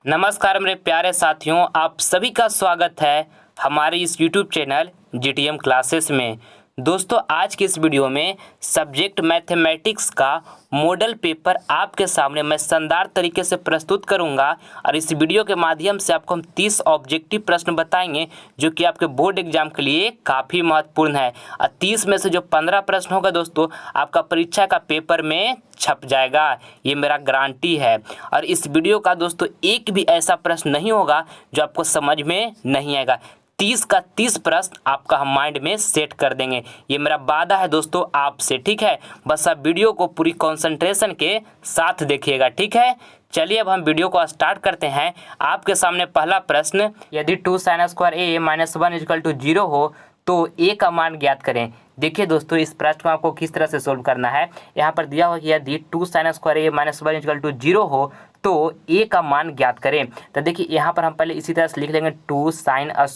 नमस्कार मेरे प्यारे साथियों, आप सभी का स्वागत है हमारे इस YouTube चैनल GTM क्लासेस में। दोस्तों, आज की इस वीडियो में सब्जेक्ट मैथमेटिक्स का मॉडल पेपर आपके सामने मैं शानदार तरीके से प्रस्तुत करूंगा और इस वीडियो के माध्यम से आपको हम 30 ऑब्जेक्टिव प्रश्न बताएंगे जो कि आपके बोर्ड एग्जाम के लिए काफ़ी महत्वपूर्ण है। और 30 में से जो 15 प्रश्न होगा दोस्तों, आपका परीक्षा का पेपर में छप जाएगा, ये मेरा गारंटी है। और इस वीडियो का दोस्तों एक भी ऐसा प्रश्न नहीं होगा जो आपको समझ में नहीं आएगा। 30 का 30 प्रश्न आपका हम माइंड में सेट कर देंगे, ये मेरा वादा है दोस्तों आपसे, ठीक है। बस आप वीडियो को पूरी कंसंट्रेशन के साथ देखिएगा, ठीक है। चलिए अब हम वीडियो को स्टार्ट करते हैं। आपके सामने पहला प्रश्न, यदि 2sin² a - 1 = 0 हो तो a का मान ज्ञात करें। देखिए दोस्तों, इस प्रश्न को आपको किस तरह से सोल्व करना है। यहाँ पर दिया हुआ कि यदि 2sin² a - 1 = 0 हो तो a का मान ज्ञात करें। तो देखिए यहाँ पर हम पहले इसी तरह से लिख लेंगे 2sin² a,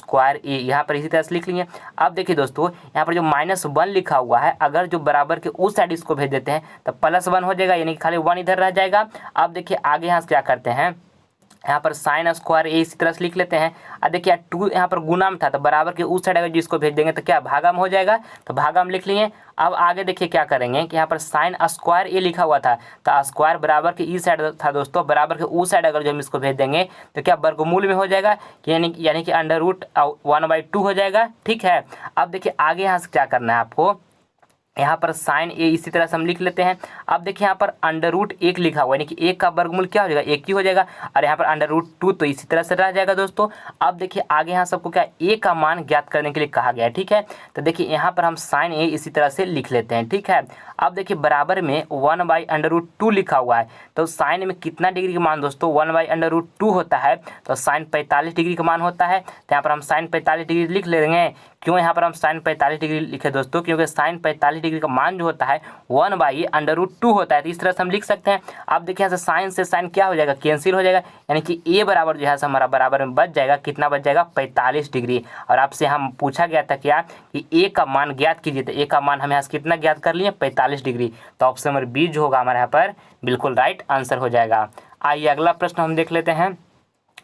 यहाँ पर इसी तरह से लिख लेंगे। अब देखिए दोस्तों, यहाँ पर जो -1 लिखा हुआ है, अगर जो बराबर के उस साइड इसको भेज देते हैं तो +1 हो जाएगा, यानी कि खाली 1 इधर रह जाएगा। अब देखिए आगे यहाँ से क्या करते हैं, यहाँ पर sin² a इसी तरह से लिख लेते हैं। और देखिए 2 यहाँ पर गुना में था तो बराबर के उस साइड अगर जिसको भेज देंगे तो क्या भागा में हो जाएगा, तो भागा में लिख लिए। अब आगे देखिए क्या करेंगे कि यहाँ पर sin² a लिखा हुआ था तो स्क्वायर बराबर के इस साइड था दोस्तों, बराबर के उस साइड अगर जो हम इसको भेज देंगे तो क्या वर्गमूल में हो जाएगा, यानी कि √1/2 हो जाएगा, ठीक है। अब देखिए आगे यहाँ से क्या करना है आपको, यहाँ पर sin a इसी तरह से हम लिख लेते हैं। अब देखिए यहाँ पर √1 लिखा हुआ है, यानी कि 1 का वर्गमूल क्या हो जाएगा, 1 ही हो जाएगा। और यहाँ पर √2 तो इसी तरह से रह जाएगा दोस्तों। अब देखिए आगे यहाँ सबको क्या a का मान ज्ञात करने के लिए कहा गया है, ठीक है। तो देखिए यहाँ पर हम sin a इसी तरह से लिख लेते हैं, ठीक है। अब देखिए बराबर में 1/√2 लिखा हुआ है, तो साइन में कितना डिग्री का मान दोस्तों 1/√2 होता है, तो साइन 45 डिग्री का मान होता है। तो यहाँ पर हम साइन 45 डिग्री लिख लेंगे। क्यों यहाँ पर हम साइन 45 डिग्री लिखे दोस्तों, क्योंकि साइन 45 डिग्री का मान जो होता है 1/√2 होता है, तो इस तरह से हम लिख सकते हैं। अब देखिए यहाँ से साइन क्या हो जाएगा, कैंसिल हो जाएगा, यानी कि ए बराबर जो है हमारा बराबर में बच जाएगा, कितना बच जाएगा 45 डिग्री। और आपसे हम पूछा गया था क्या कि ए का मान ज्ञात कीजिए, तो ए का मान हम यहाँ से कितना ज्ञात कर लिए 45 डिग्री। तो ऑप्शन नंबर बी जो होगा हमारे यहाँ पर बिल्कुल राइट आंसर हो जाएगा। आइए अगला प्रश्न हम देख लेते हैं।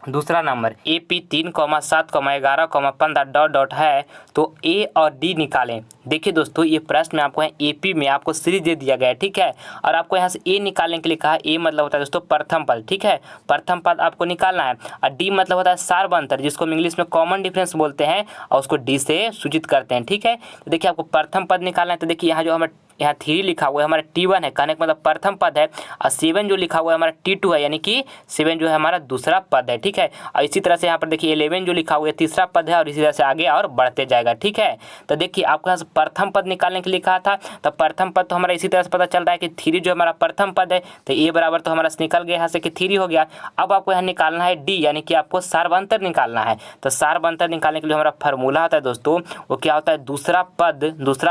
दूसरा नंबर, AP 3,7,11,15 ... है, तो A और D निकालें। देखिए दोस्तों, ये प्रश्न में आपको AP में आपको सीरीज दे दिया गया है, ठीक है। और आपको यहाँ से A निकालने के लिए कहा। A मतलब होता है दोस्तों प्रथम पद, ठीक है, प्रथम पद आपको निकालना है। और D मतलब होता है सार्व अंतर, जिसको हम इंग्लिश में कॉमन डिफरेंस बोलते हैं और उसको D से सूचित करते हैं, ठीक है। तो देखिए आपको प्रथम पद निकालना है, तो देखिए यहाँ जो हमारे यहाँ 3 लिखा हुआ है हमारा T1 है, कहने का मतलब प्रथम पद है। और 7 जो लिखा हुआ है हमारा T2 है, यानी कि 7 जो है हमारा दूसरा पद है, ठीक है। और इसी तरह से यहाँ पर देखिए 11 जो लिखा हुआ है तीसरा पद है, और इसी तरह से आगे और बढ़ते जाएगा, ठीक है। तो देखिए आपको यहाँ से प्रथम पद निकालने के लिए कहा था, तो प्रथम पद तो हमारा इसी तरह से पता चल रहा है कि 3 जो हमारा प्रथम पद है, तो A बराबर तो हमारा निकल गया यहाँ से कि 3 हो गया। अब आपको यहाँ निकालना है D, यानी कि आपको सार्वंतर निकालना है। तो सार्वंतर निकालने के लिए हमारा फॉर्मूला होता है दोस्तों, वो क्या होता है, दूसरा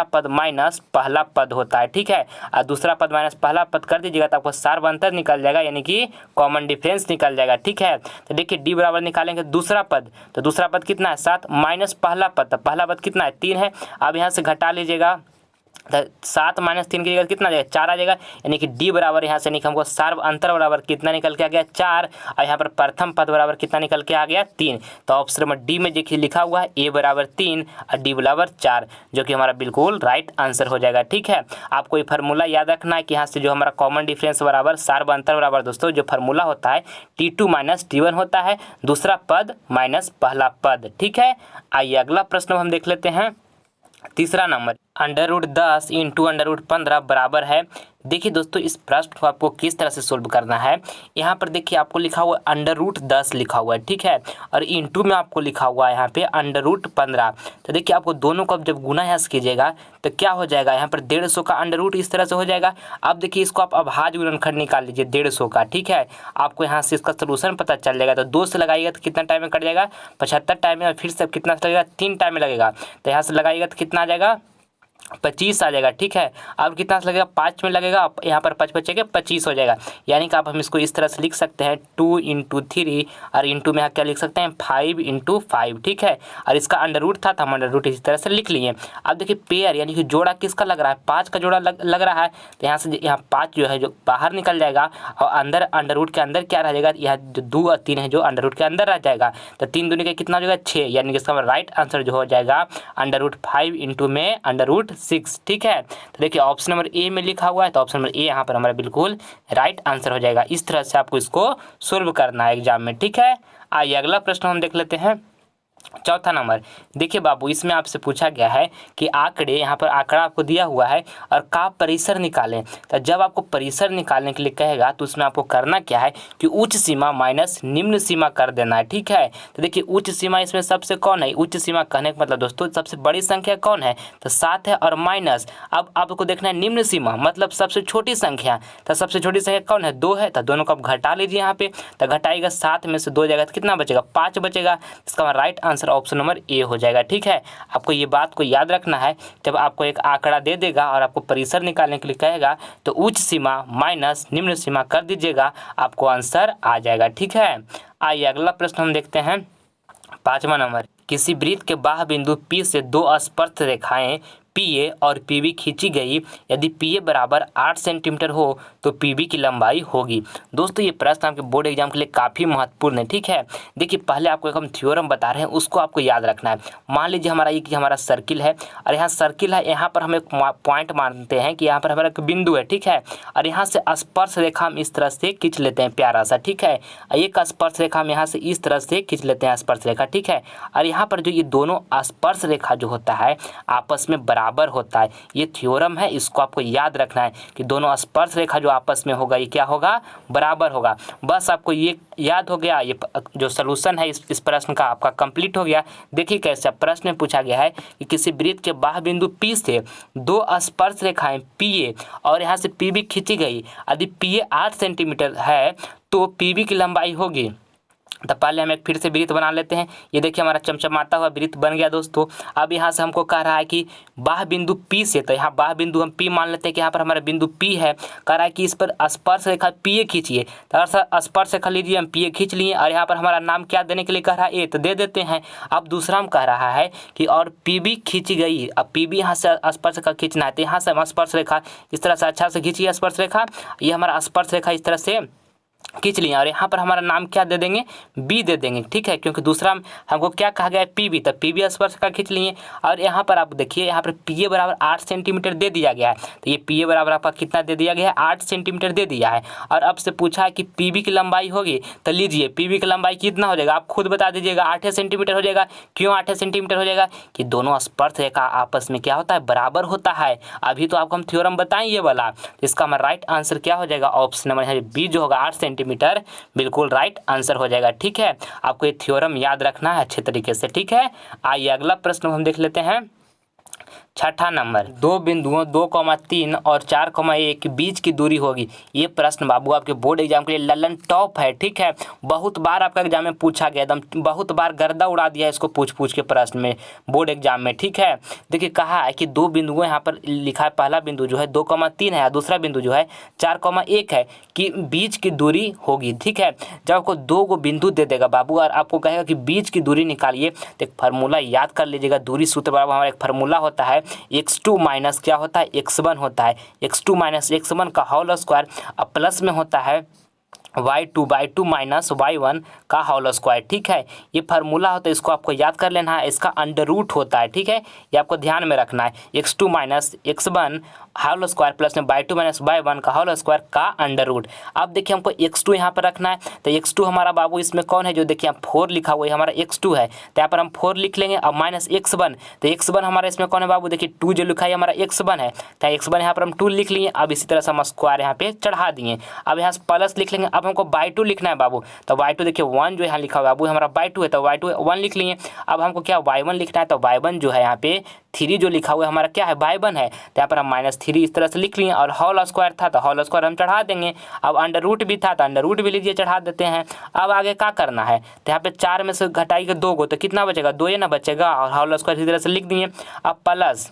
पद माइनस पहला पद होता है, ठीक है। और दूसरा पद माइनस पहला पद कर दीजिएगा तो आपको सार्वंतर निकल जाएगा, यानी कि कॉमन डिफरेंस निकल जाएगा, ठीक है। तो देखिए D बराबर निकालेंगे दूसरा पद, तो दूसरा पद कितना है 7 माइनस पहला पद, तो पहला पद कितना है 3 है। अब यहाँ से घटा लीजिएगा, 7 - 3 की जगह कितना आ जाएगा 4 आ जाएगा, यानी कि D बराबर यहाँ से हमको सार्व अंतर बराबर कितना निकल के आ गया 4। और यहाँ पर प्रथम पद बराबर कितना निकल के आ गया 3। तो ऑप्शन नंबर D में देखिए लिखा हुआ है A बराबर 3 और D बराबर 4, जो कि हमारा बिल्कुल राइट आंसर हो जाएगा, ठीक है। आपको ये फार्मूला याद रखना है कि यहाँ से जो हमारा कॉमन डिफरेंस बराबर सार्व अंतर बराबर दोस्तों जो फार्मूला होता है T2 - T1 होता है, दूसरा पद माइनस पहला पद, ठीक है। आइए अगला प्रश्न हम देख लेते हैं। तीसरा नंबर, √10 × √15 बराबर है। देखिए दोस्तों, इस प्रश्न को आपको किस तरह से सोल्व करना है। यहाँ पर देखिए आपको लिखा हुआ है √10 लिखा हुआ है, ठीक है। और इंटू में आपको लिखा हुआ है यहाँ पे √15। तो देखिए आपको दोनों को जब गुना यहाँ से कीजिएगा तो क्या हो जाएगा, यहाँ पर 150 का √ इस तरह से हो जाएगा। अब देखिए इसको आप अभाज्य गुणनखंड निकाल लीजिए 150 का, ठीक है। आपको यहाँ से इसका सोल्यूशन पता चल जाएगा। तो 2 से लगाइएगा तो कितना टाइम में कट जाएगा 75 टाइम में, और फिर से कितना लगेगा 3 टाइम में लगेगा। तो यहाँ से लगाइएगा तो कितना आ जाएगा 25 आ जाएगा। ठीक है, अब कितना लगेगा, 5 में लगेगा, यहाँ पर 5 बचेगा 25 हो जाएगा। यानी कि आप हम इसको इस तरह से लिख सकते हैं 2 × 3 और इंटू में यहाँ क्या लिख सकते हैं 5 × 5। ठीक है, और इसका अंडर रूट था तो हम अंडर रूट इसी तरह से लिख लिए। अब देखिए पेयर यानी कि जोड़ा किसका लग रहा है, 5 का जोड़ा लग रहा है, तो यहाँ से यहाँ 5 जो है जो बाहर निकल जाएगा और अंदर अंडर रूट के अंदर क्या रह जाएगा, यहाँ जो 2 और 3 है जो अंडर रूट के अंदर रह जाएगा, तो 3 दूनी का कितना हो जाएगा 6, यानी कि इसका राइट आंसर जो हो जाएगा √5 इंटू में √6। ठीक है, तो देखिए ऑप्शन नंबर ए में लिखा हुआ है, तो ऑप्शन नंबर ए यहाँ पर हमारा बिल्कुल राइट आंसर हो जाएगा। इस तरह से आपको इसको सोल्व करना है एग्जाम में। ठीक है, आइए अगला प्रश्न हम देख लेते हैं। चौथा नंबर, देखिए बाबू इसमें आपसे पूछा गया है कि आंकड़े, यहाँ पर आंकड़ा आपको दिया हुआ है और का परिसर निकालें। तो जब आपको परिसर निकालने के लिए कहेगा तो उसमें आपको करना क्या है कि उच्च सीमा माइनस निम्न सीमा कर देना है। ठीक है, तो देखिए उच्च सीमा इसमें सबसे कौन है, उच्च सीमा कहने का मतलब दोस्तों सबसे बड़ी संख्या कौन है, तो 7 है, और माइनस अब आपको देखना है निम्न सीमा मतलब सबसे छोटी संख्या, तो सबसे छोटी संख्या कौन है, 2 है, तो दोनों को आप घटा लीजिए यहाँ पे, तो घटाएगा 7 में से 2 जाएगा तो कितना बचेगा, 5 बचेगा। इसका right answer option number A हो जाएगा। ठीक है, आपको ये बात को याद रखना है, जब आपको एक आंकड़ा दे देगा और आपको परिसर निकालने के लिए कहेगा तो उच्च सीमा माइनस निम्न सीमा कर दीजिएगा, आपको आंसर आ जाएगा। ठीक है, आइए अगला प्रश्न हम देखते हैं। 5वां नंबर, किसी वृत्त के बाह्य बिंदु P से 2 स्पर्श रेखाएं PA और PB खींची गई, यदि PA बराबर 8 सेंटीमीटर हो तो PB की लंबाई होगी। दोस्तों ये प्रश्न आपके बोर्ड एग्जाम के लिए काफ़ी महत्वपूर्ण है। ठीक है, देखिए पहले आपको एक हम थ्योरम बता रहे हैं, उसको आपको याद रखना है। मान लीजिए हमारा ये कि हमारा सर्किल है और यहाँ सर्किल है, यहाँ पर हम एक पॉइंट मानते हैं कि यहाँ पर हमारा एक बिंदु है। ठीक है, और यहाँ से स्पर्श रेखा हम इस तरह से खींच लेते हैं प्यारा सा। ठीक है, एक स्पर्श रेखा हम यहाँ से इस तरह से खींच लेते हैं स्पर्श रेखा। ठीक है, और यहाँ पर जो ये दोनों स्पर्श रेखा जो होता है आपस में बराबर होता है। ये थ्योरम है, इसको आपको याद रखना है कि दोनों स्पर्श रेखा जो आपस में होगा ये क्या होगा, बराबर होगा। बस आपको ये याद हो गया, ये जो सलूशन है इस प्रश्न का आपका कंप्लीट हो गया। देखिए कैसे प्रश्न में पूछा गया है कि किसी वृत्त के बाह्य बिंदु P से 2 स्पर्श रेखाएं PA और यहाँ से PB खींची गई, यदि PA 8 सेंटीमीटर है तो PB की लंबाई होगी। तो पहले हम एक फिर से वृत्त बना लेते हैं। ये देखिए हमारा चमचमाता हुआ वृत्त बन गया दोस्तों। अब यहाँ से हमको कह रहा है कि बाह्य बिंदु P से, तो यहाँ बाह्य बिंदु हम P मान लेते हैं कि यहाँ पर हमारा बिंदु P है, कह रहा है कि इस पर स्पर्श रेखा PA खींचिए। तो अगर स्पर्श रेखा लीजिए, हम PA खींच लिए और यहाँ पर हमारा नाम क्या देने के लिए कह रहा है, A, तो दे देते हैं। अब दूसरा हम कह रहा है कि और PB खींची गई, अब PB यहाँ से स्पर्श रेखा खींचना है, तो यहाँ से हम स्पर्श रेखा इस तरह से अच्छा से खींचिए स्पर्श रेखा, ये हमारा स्पर्श रेखा इस तरह से खींच लिया और यहाँ पर हमारा नाम क्या दे देंगे, बी दे देंगे। ठीक है, क्योंकि दूसरा हमको क्या कहा गया है, PB, तो PB स्पर्श का खींच लिए। और यहाँ पर आप देखिए यहाँ पर PA बराबर 8 सेंटीमीटर दे दिया गया है, तो ये PA बराबर आपका कितना दे दिया गया है, 8 सेंटीमीटर दे दिया है। और अब से पूछा है कि PB की लंबाई होगी, तो लीजिए PB की लंबाई कितना हो जाएगा, आप खुद बता दीजिएगा, 8 सेंटीमीटर हो जाएगा। क्यों 8 सेंटीमीटर हो जाएगा, कि दोनों स्पर्श रेखा आपस में क्या होता है, बराबर होता है। अभी तो आपको हम थ्योरम बताएं ये वाला, तो इसका हमारा राइट आंसर क्या हो जाएगा, ऑप्शन नंबर बी जो होगा 8 सेंटीमीटर, बिल्कुल राइट आंसर हो जाएगा। ठीक है, आपको ये थ्योरम याद रखना है अच्छे तरीके से। ठीक है, आइए अगला प्रश्न हम देख लेते हैं। 6ठा नंबर, 2 बिंदुओं 2,3 और 4,1 के बीच की दूरी होगी। ये प्रश्न बाबू आपके बोर्ड एग्जाम के लिए ललन टॉप है। ठीक है, बहुत बार आपका एग्जाम में पूछा गया, एकदम बहुत बार गर्दा उड़ा दिया इसको पूछ के प्रश्न में बोर्ड एग्जाम में। ठीक है, देखिए कहा है कि 2 बिंदुओं यहाँ पर लिखा है, पहला बिंदु जो है 2,3 है, दूसरा बिंदु जो है 4,1 है कि बीच की दूरी होगी। ठीक है, जब आपको 2 गो बिंदु दे देगा बाबू और आपको कहेगा कि बीच की दूरी निकालिए, तो एक फार्मूला याद कर लीजिएगा, दूरी सूत्र बाबू हमारा एक फार्मूला होता है, x2 माइनस क्या होता है, x1 होता है, x2 माइनस x1 का होल स्क्वायर, अब प्लस में होता है y2 माइनस y1 का होल स्क्वायर। ठीक है, ये फार्मूला होता है, इसको आपको याद कर लेना है, इसका अंडर रूट होता है। ठीक है, ये आपको ध्यान में रखना है, x2 minus x1 whole square plus में y2 माइनस y1 का होल स्क्वायर का अंडर रूट। अब देखिए हमको x2 यहाँ पर रखना है, तो x2 हमारा बाबू इसमें कौन है, जो देखिए 4 लिखा हुआ है हमारा x2 है, तो यहाँ पर हम 4 लिख लेंगे। अब माइनस x1, तो x1 हमारा इसमें कौन है बाबू, देखिए 2 जो लिखा है हमारा x1 है, तो x1 यहाँ पर हम 2 लिख लिए। अब इसी तरह से हम स्क्वायर यहाँ पे चढ़ा दिए। अब यहाँ से प्लस लिख लेंगे, अब हमको y2 लिखना है बाबू, तो y2 देखिए 1 जो यहाँ लिखा हुआ है बाबू हमारा y2 है, तो y2 1 लिख लिए। अब हमको क्या y1 लिखना है, तो y1 जो है यहाँ पे 3 जो लिखा हुआ है हमारा क्या है, y1 है, तो यहाँ पर हम -3 इस तरह से लिख लिए और होल स्क्वायर था तो होल स्क्वायर हम चढ़ा देंगे। अब अंडर रूट भी था तो अंडर रूट भी लीजिए, चढ़ा देते हैं। अब आगे क्या करना है, तो यहाँ पे 4 में से घटाई के 2 गो, तो कितना बचेगा, 2 ही ना बचेगा, और होल स्क्वायर इसी तरह से लिख दिए। अब प्लस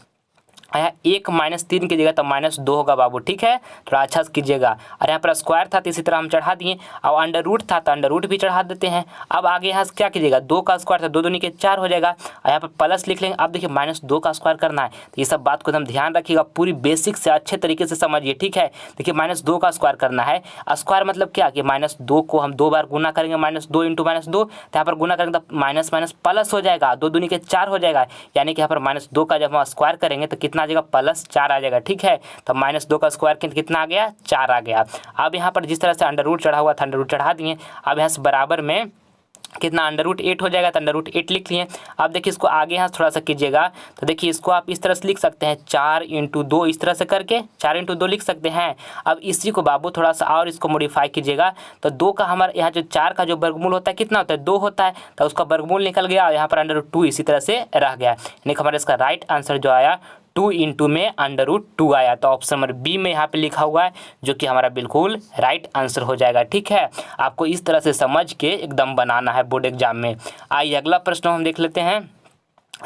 यहाँ 1 -3 की जगह तो -2 होगा बाबू, ठीक है, थोड़ा अच्छा से कीजिएगा। और यहाँ पर स्क्वायर था तो इसी तरह हम चढ़ा दिए, और अंडर रूट था तो अंडर रूट भी चढ़ा देते हैं। अब आगे यहाँ से क्या कीजिएगा, 2 का स्क्वायर था, 2 दूनी के 4 हो जाएगा, और यहाँ पर प्लस लिख लेंगे। अब देखिए -2 का स्क्वायर करना है, तो ये सब बात को एकदम ध्यान रखिएगा, पूरी बेसिक से अच्छे तरीके से समझिए, ठीक है। देखिए -2 का स्क्वायर करना है, स्क्वायर मतलब क्या कि -2 को हम 2 बार गुना करेंगे, -2 × -2, तो यहाँ पर गुना करेंगे तो माइनस माइनस प्लस हो जाएगा, 2 दूनी के 4 हो जाएगा, यानी कि यहाँ पर -2 का जब हम स्क्वायर करेंगे तो कितना आ जाएगा, +4 आ जाएगा, ठीक है। तो -2 का स्क्वायर कितना आ गया, 4 आ गया। अब यहाँ पर जिस तरह से अंडर रूट चढ़ा हुआ था, अंडर रूट चढ़ा दिए। अब यहाँ से बराबर में कितना √8 हो जाएगा, तो √8 लिख लिए। अब देखिए इसको आगे यहाँ थोड़ा सा कीजिएगा, तो देखिए इसको आप इस तरह से लिख सकते हैं, 4 × 2 इस तरह से करके 4 × 2 लिख सकते हैं। अब इसी को बाबू थोड़ा सा और इसको मॉडिफाई कीजिएगा, तो 2 का हमारा यहाँ जो 4 का जो वर्गमूल होता है कितना होता है, 2 होता है, तो उसका वर्गमूल निकल गया और यहाँ पर √2 इसी तरह से रह गया, यानी कि हमारा इसका राइट आंसर जो आया 2 × में √2 आया। तो ऑप्शन नंबर बी में यहाँ पे लिखा हुआ है, जो कि हमारा बिल्कुल राइट आंसर हो जाएगा, ठीक है। आपको इस तरह से समझ के एकदम बनाना है बोर्ड एग्जाम में। आइए अगला प्रश्न हम देख लेते हैं।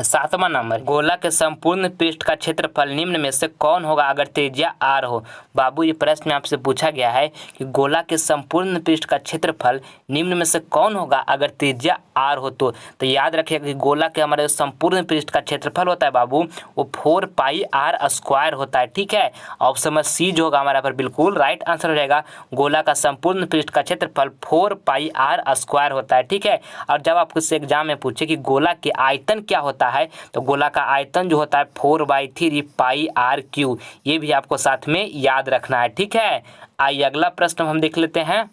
7वां नंबर, गोला के संपूर्ण पृष्ठ का क्षेत्रफल निम्न में से कौन होगा अगर त्रिज्या r हो। बाबू ये प्रश्न में आपसे पूछा गया है कि गोला के संपूर्ण पृष्ठ का क्षेत्रफल निम्न में से कौन होगा अगर त्रिज्या r हो। तो याद रखिएगा कि गोला के हमारे संपूर्ण पृष्ठ का क्षेत्रफल होता है बाबू, वो 4πr² होता है, ठीक है। ऑप्शन नंबर सी जो होगा हमारा पर बिल्कुल राइट आंसर हो जाएगा। गोला का संपूर्ण पृष्ठ का क्षेत्रफल 4πr² होता है, ठीक है। और जब आपको इस एग्जाम में पूछे कि गोला के आयतन क्या होता है, तो गोला का आयतन जो होता है 4/3πr³, ये भी आपको साथ में याद रखना है, ठीक है। आइए अगला प्रश्न हम देख लेते हैं।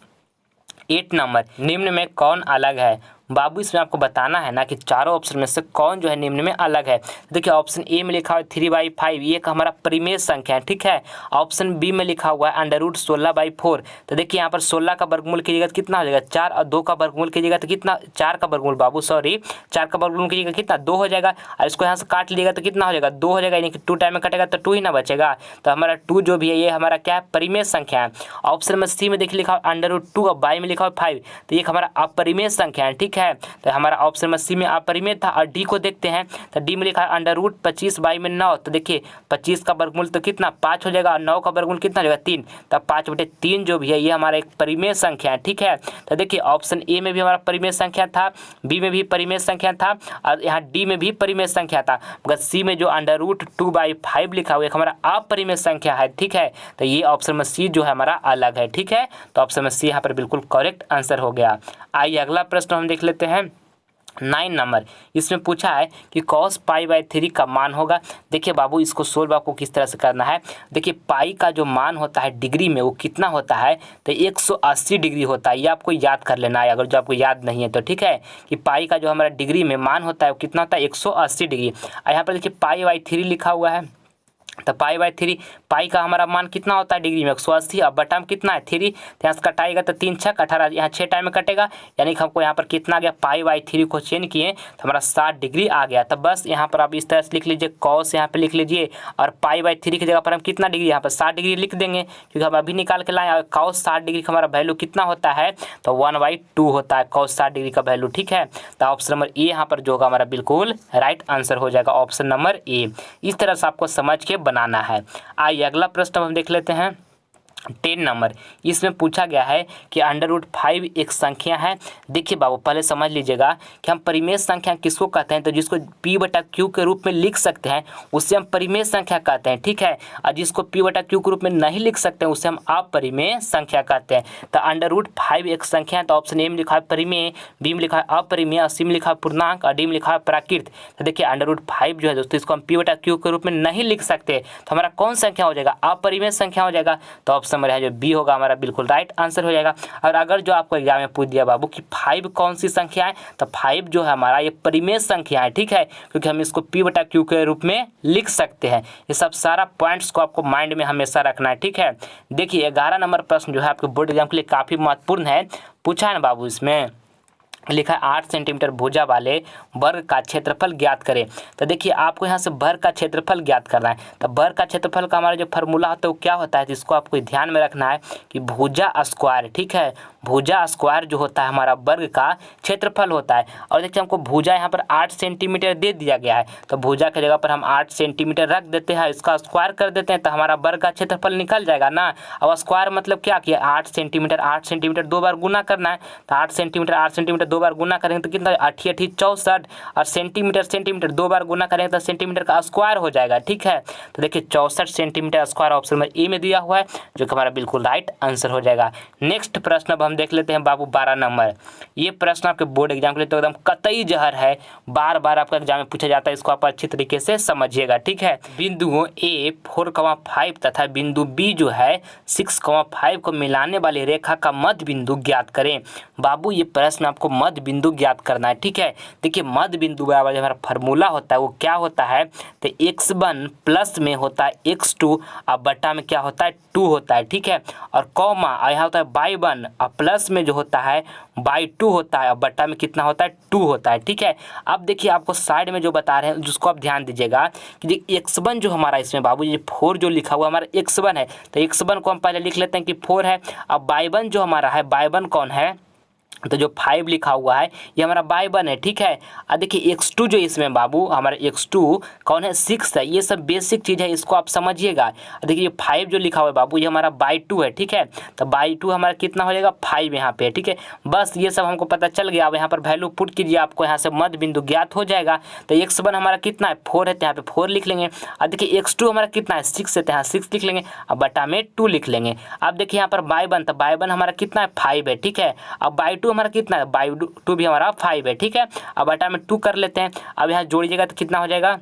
8 नंबर, निम्न में कौन अलग है। बाबू इसमें आपको बताना है ना कि चारों ऑप्शन में से कौन जो है निम्न में अलग है। देखिए ऑप्शन ए में लिखा हुआ है 3/5, ये एक हमारा परिमेय संख्या है, ठीक है। ऑप्शन बी में लिखा हुआ है √16/4, तो देखिए यहाँ पर 16 का वर्गमूल कीजिएगा तो कितना हो जाएगा 4, और 2 का वर्गमूल कीजिएगा तो कितना, 4 का वर्गमूल बाबू सॉरी 4 का वर्गमूल कीजिएगा कितना 2 हो जाएगा, और इसको यहाँ से काट लीजिएगा तो कितना हो जाएगा 2 हो जाएगा, यानी कि 2 टाइम में कटेगा तो 2 ही ना बचेगा। तो हमारा 2 जो भी है ये हमारा क्या है, परिमेय संख्या है। ऑप्शन में सी में देखिए लिखा हुआ √2 और बाई में लिखा हुआ 5, तो ये हमारा अपरिमेय संख्या है, ठीक है। तो हमारा ऑप्शन में सी में अपरिमेय था। और डी को देखते हैं, तो डी में लिखा है √25/9, तो देखिए 25 का वर्गमूल तो कितना 5 हो जाएगा, और 9 का वर्गमूल कितना हो जाएगा 3, तो 5/3 जो भी है ये हमारा एक परिमेय संख्या है, ठीक है। तो देखिए ऑप्शन ए में भी हमारा परिमेय संख्या था, बी में भी परिमेय संख्या था, और यहाँ डी में भी परिमेय संख्या था, मगर सी में जो √2/5 लिखा हुआ है हमारा अपरिमेय संख्या है, ठीक है। तो ये ऑप्शन में सी जो है हमारा अलग है, ठीक है। तो ऑप्शन में सी यहाँ पर बिल्कुल करेक्ट आंसर हो गया। आइए अगला प्रश्न हम देख लेते हैं। 9 नंबर, इसमें पूछा है कि cos π/3 का मान होगा। देखिए बाबू इसको सोल्व आपको किस तरह से करना है। देखिए पाई का जो मान होता है डिग्री में वो कितना होता है, तो 180 डिग्री होता है, ये आपको याद कर लेना है अगर जो आपको याद नहीं है तो, ठीक है। कि पाई का जो हमारा डिग्री में मान होता है वो कितना होता है 180 डिग्री। और यहाँ पर देखिए π/3 लिखा हुआ है, तो π/3 पाई का हमारा मान कितना होता है डिग्री में 180, अब बटा में कितना है 3, तो यहाँ से कटाएगा तो 3 6 18, यहाँ 6 टाइम में कटेगा, यानी कि हमको यहाँ पर कितना आ गया π/3 को चेंज किए तो हमारा 60 डिग्री आ गया। तो बस यहाँ पर आप इस तरह से लिख लीजिए, कॉस यहाँ पे लिख लीजिए, और π/3 की जगह पर हम कितना डिग्री यहाँ पर 60 डिग्री लिख देंगे, क्योंकि हम अभी निकाल के लाए। कॉस 60 डिग्री का हमारा वैल्यू कितना होता है, तो 1/2 होता है कॉस 60 डिग्री का वैल्यू, ठीक है। तो ऑप्शन नंबर ए यहाँ पर जो होगा हमारा बिल्कुल राइट आंसर हो जाएगा, ऑप्शन नंबर ए। इस तरह से आपको समझ के बनाना है। आइए अगला प्रश्न हम देख लेते हैं। 10 नंबर, इसमें पूछा गया है कि √5 एक संख्या है। देखिए बाबू पहले समझ लीजिएगा कि हम परिमेय संख्या किसको कहते हैं, तो जिसको p/q के रूप में लिख सकते हैं उससे हम परिमेय संख्या कहते हैं, ठीक है। और जिसको p/q के रूप में नहीं लिख सकते हैं उससे हम अपरिमेय संख्या कहते हैं। तो √5 एक संख्या है, तो ऑप्शन ए में लिखा है परिमेय, बी में लिखा है अपरिमेय, सी में लिखा है पूर्णांक, और डी में लिखा है प्राकृत। तो देखिए √5 जो है दोस्तों इसको हम p/q के रूप में नहीं लिख सकते, तो हमारा कौन संख्या हो जाएगा, अपरिमेय संख्या हो जाएगा। तो ऑप्शन नंबर है जो बी होगा हमारा बिल्कुल राइट आंसर हो जाएगा। और अगर जो आपको एग्जाम में पूछ दिया बाबू कि 5 कौन सी संख्या है, तो 5 जो है हमारा ये परिमेय संख्या है, ठीक है, क्योंकि हम इसको p/q के रूप में लिख सकते हैं। ये सब सारा पॉइंट्स को आपको माइंड में हमेशा रखना है, ठीक है। देखिए 11 नंबर प्रश्न जो है आपके बोर्ड एग्जाम के लिए काफ़ी महत्वपूर्ण है, पूछा है ना बाबू, इसमें लिखा है 8 सेंटीमीटर भुजा वाले वर्ग का क्षेत्रफल ज्ञात करें। तो देखिए आपको यहाँ से वर्ग का क्षेत्रफल ज्ञात करना है। तो वर्ग का क्षेत्रफल का हमारा जो फार्मूला होता है वो क्या होता है, जिसको आपको ध्यान में रखना है कि भुजा स्क्वायर, ठीक है, भुजा स्क्वायर जो होता है हमारा वर्ग का क्षेत्रफल होता है। और देखिए हमको भुजा यहाँ पर 8 सेंटीमीटर दे दिया गया है, तो भुजा की जगह पर हम 8 सेंटीमीटर रख देते हैं, इसका स्क्वायर कर देते हैं, तो हमारा वर्ग का क्षेत्रफल निकल जाएगा ना। अब स्क्वायर मतलब क्या किया, 8 सेंटीमीटर 2 बार गुना करना है, तो 8 सेंटीमीटर 2 बार गुना करेंगे तो कितना, 8 8 64, और सेंटीमीटर 2 बार गुना करेंगे तो सेंटीमीटर का स्क्वायर हो जाएगा। ठीक है, तो देखिए 64 centimetre square option number A में दिया हुआ है, जो कि हमारा बिल्कुल राइट आंसर हो जाएगा। नेक्स्ट प्रश्न अब हम देख लेते हैं बाबू 12 नंबर। ये प्रश्न आपके बोर्ड एग्जाम के लिए तो एकदम कतई जहर है, बार बार आपका एग्जाम में पूछा जाता है, इसको आप अच्छी तरीके से समझिएगा। ठीक है, बिंदुओं ए 4,5 तथा बिंदु बी जो है 6,5 को मिलाने वाली रेखा का मध्य बिंदु ज्ञात करें। बाबू ये प्रश्न आपको मध्य बिंदु ज्ञात करना है। ठीक है, देखिए मध्य बिंदु बराबर जो हमारा फार्मूला होता है वो क्या होता है, तो x1 प्लस में होता है x2 और बटा में क्या होता है 2 होता है। ठीक है, और कॉमा यहाँ होता है y1 और प्लस में जो होता है y2 होता है और बटा में कितना होता है 2 होता है। ठीक है, अब देखिए आपको साइड में जो बता रहे हैं जिसको आप ध्यान दीजिएगा कि x1 जो हमारा इसमें बाबू ये 4 जो लिखा हुआ हमारा x1 है, तो x1 को हम पहले लिख लेते हैं कि 4 है। अब y1 जो हमारा है, y1 कौन है, तो जो 5 लिखा हुआ है ये हमारा y1 है। ठीक है, और देखिए x2 जो इसमें बाबू हमारा x2 कौन है, 6 है। ये सब बेसिक चीज़ है, इसको आप समझिएगा। देखिए ये 5 जो लिखा हुआ है बाबू ये हमारा y2 है। ठीक है, तो y2 हमारा कितना हो जाएगा 5 यहाँ पे। ठीक है, बस ये सब हमको पता चल गया। अब यहाँ पर वैल्यू पुट कीजिए, आपको यहाँ से मध्य बिंदु ज्ञात हो जाएगा। तो x1 हमारा कितना है 4 है, तो यहाँ पे 4 लिख लेंगे। और देखिए x2 हमारा कितना है 6 है, तो यहाँ 6 लिख लेंगे, अब बटा में 2 लिख लेंगे। अब देखिए यहाँ पर y1, तो y1 हमारा कितना है 5 है। ठीक है, अब y2 हमारा कितना है, y2 भी हमारा 5 है। ठीक है, अब बटा में 2 कर लेते हैं। अब यहाँ जोड़िएगा तो कितना हो जाएगा,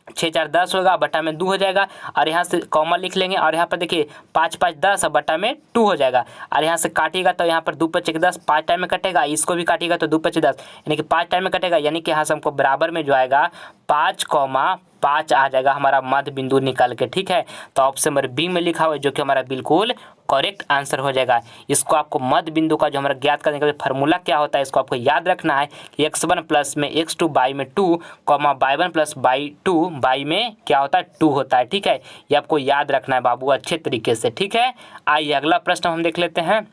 6 4 10 होगा, बटा में 2 हो जाएगा, और यहाँ से कॉमा लिख लेंगे। और यहाँ पर देखिए 5 5 10 और बटा में 2 हो जाएगा। और यहाँ से काटिएगा तो यहाँ पर 2 5 10 5 टाइम में कटेगा, इसको भी काटिएगा तो 2 5 10 यानी कि 5 टाइम में कटेगा, यानी कि यहाँ से हमको बराबर में जो आएगा 5,5 आ जाएगा हमारा मध्य बिंदु निकाल के। ठीक है, तो ऑप्शन नंबर बी में लिखा हुआ है, जो कि हमारा बिल्कुल करेक्ट आंसर हो जाएगा। इसको आपको मध्य बिंदु का जो हमारा ज्ञात करने का फार्मूला क्या होता है, इसको आपको याद रखना है कि x1 प्लस में x2 बाई में 2 comma y1 plus y2 by में क्या होता है 2 होता है। ठीक है, ये आपको याद रखना है बाबू अच्छे तरीके से। ठीक है, आइए अगला प्रश्न हम देख लेते हैं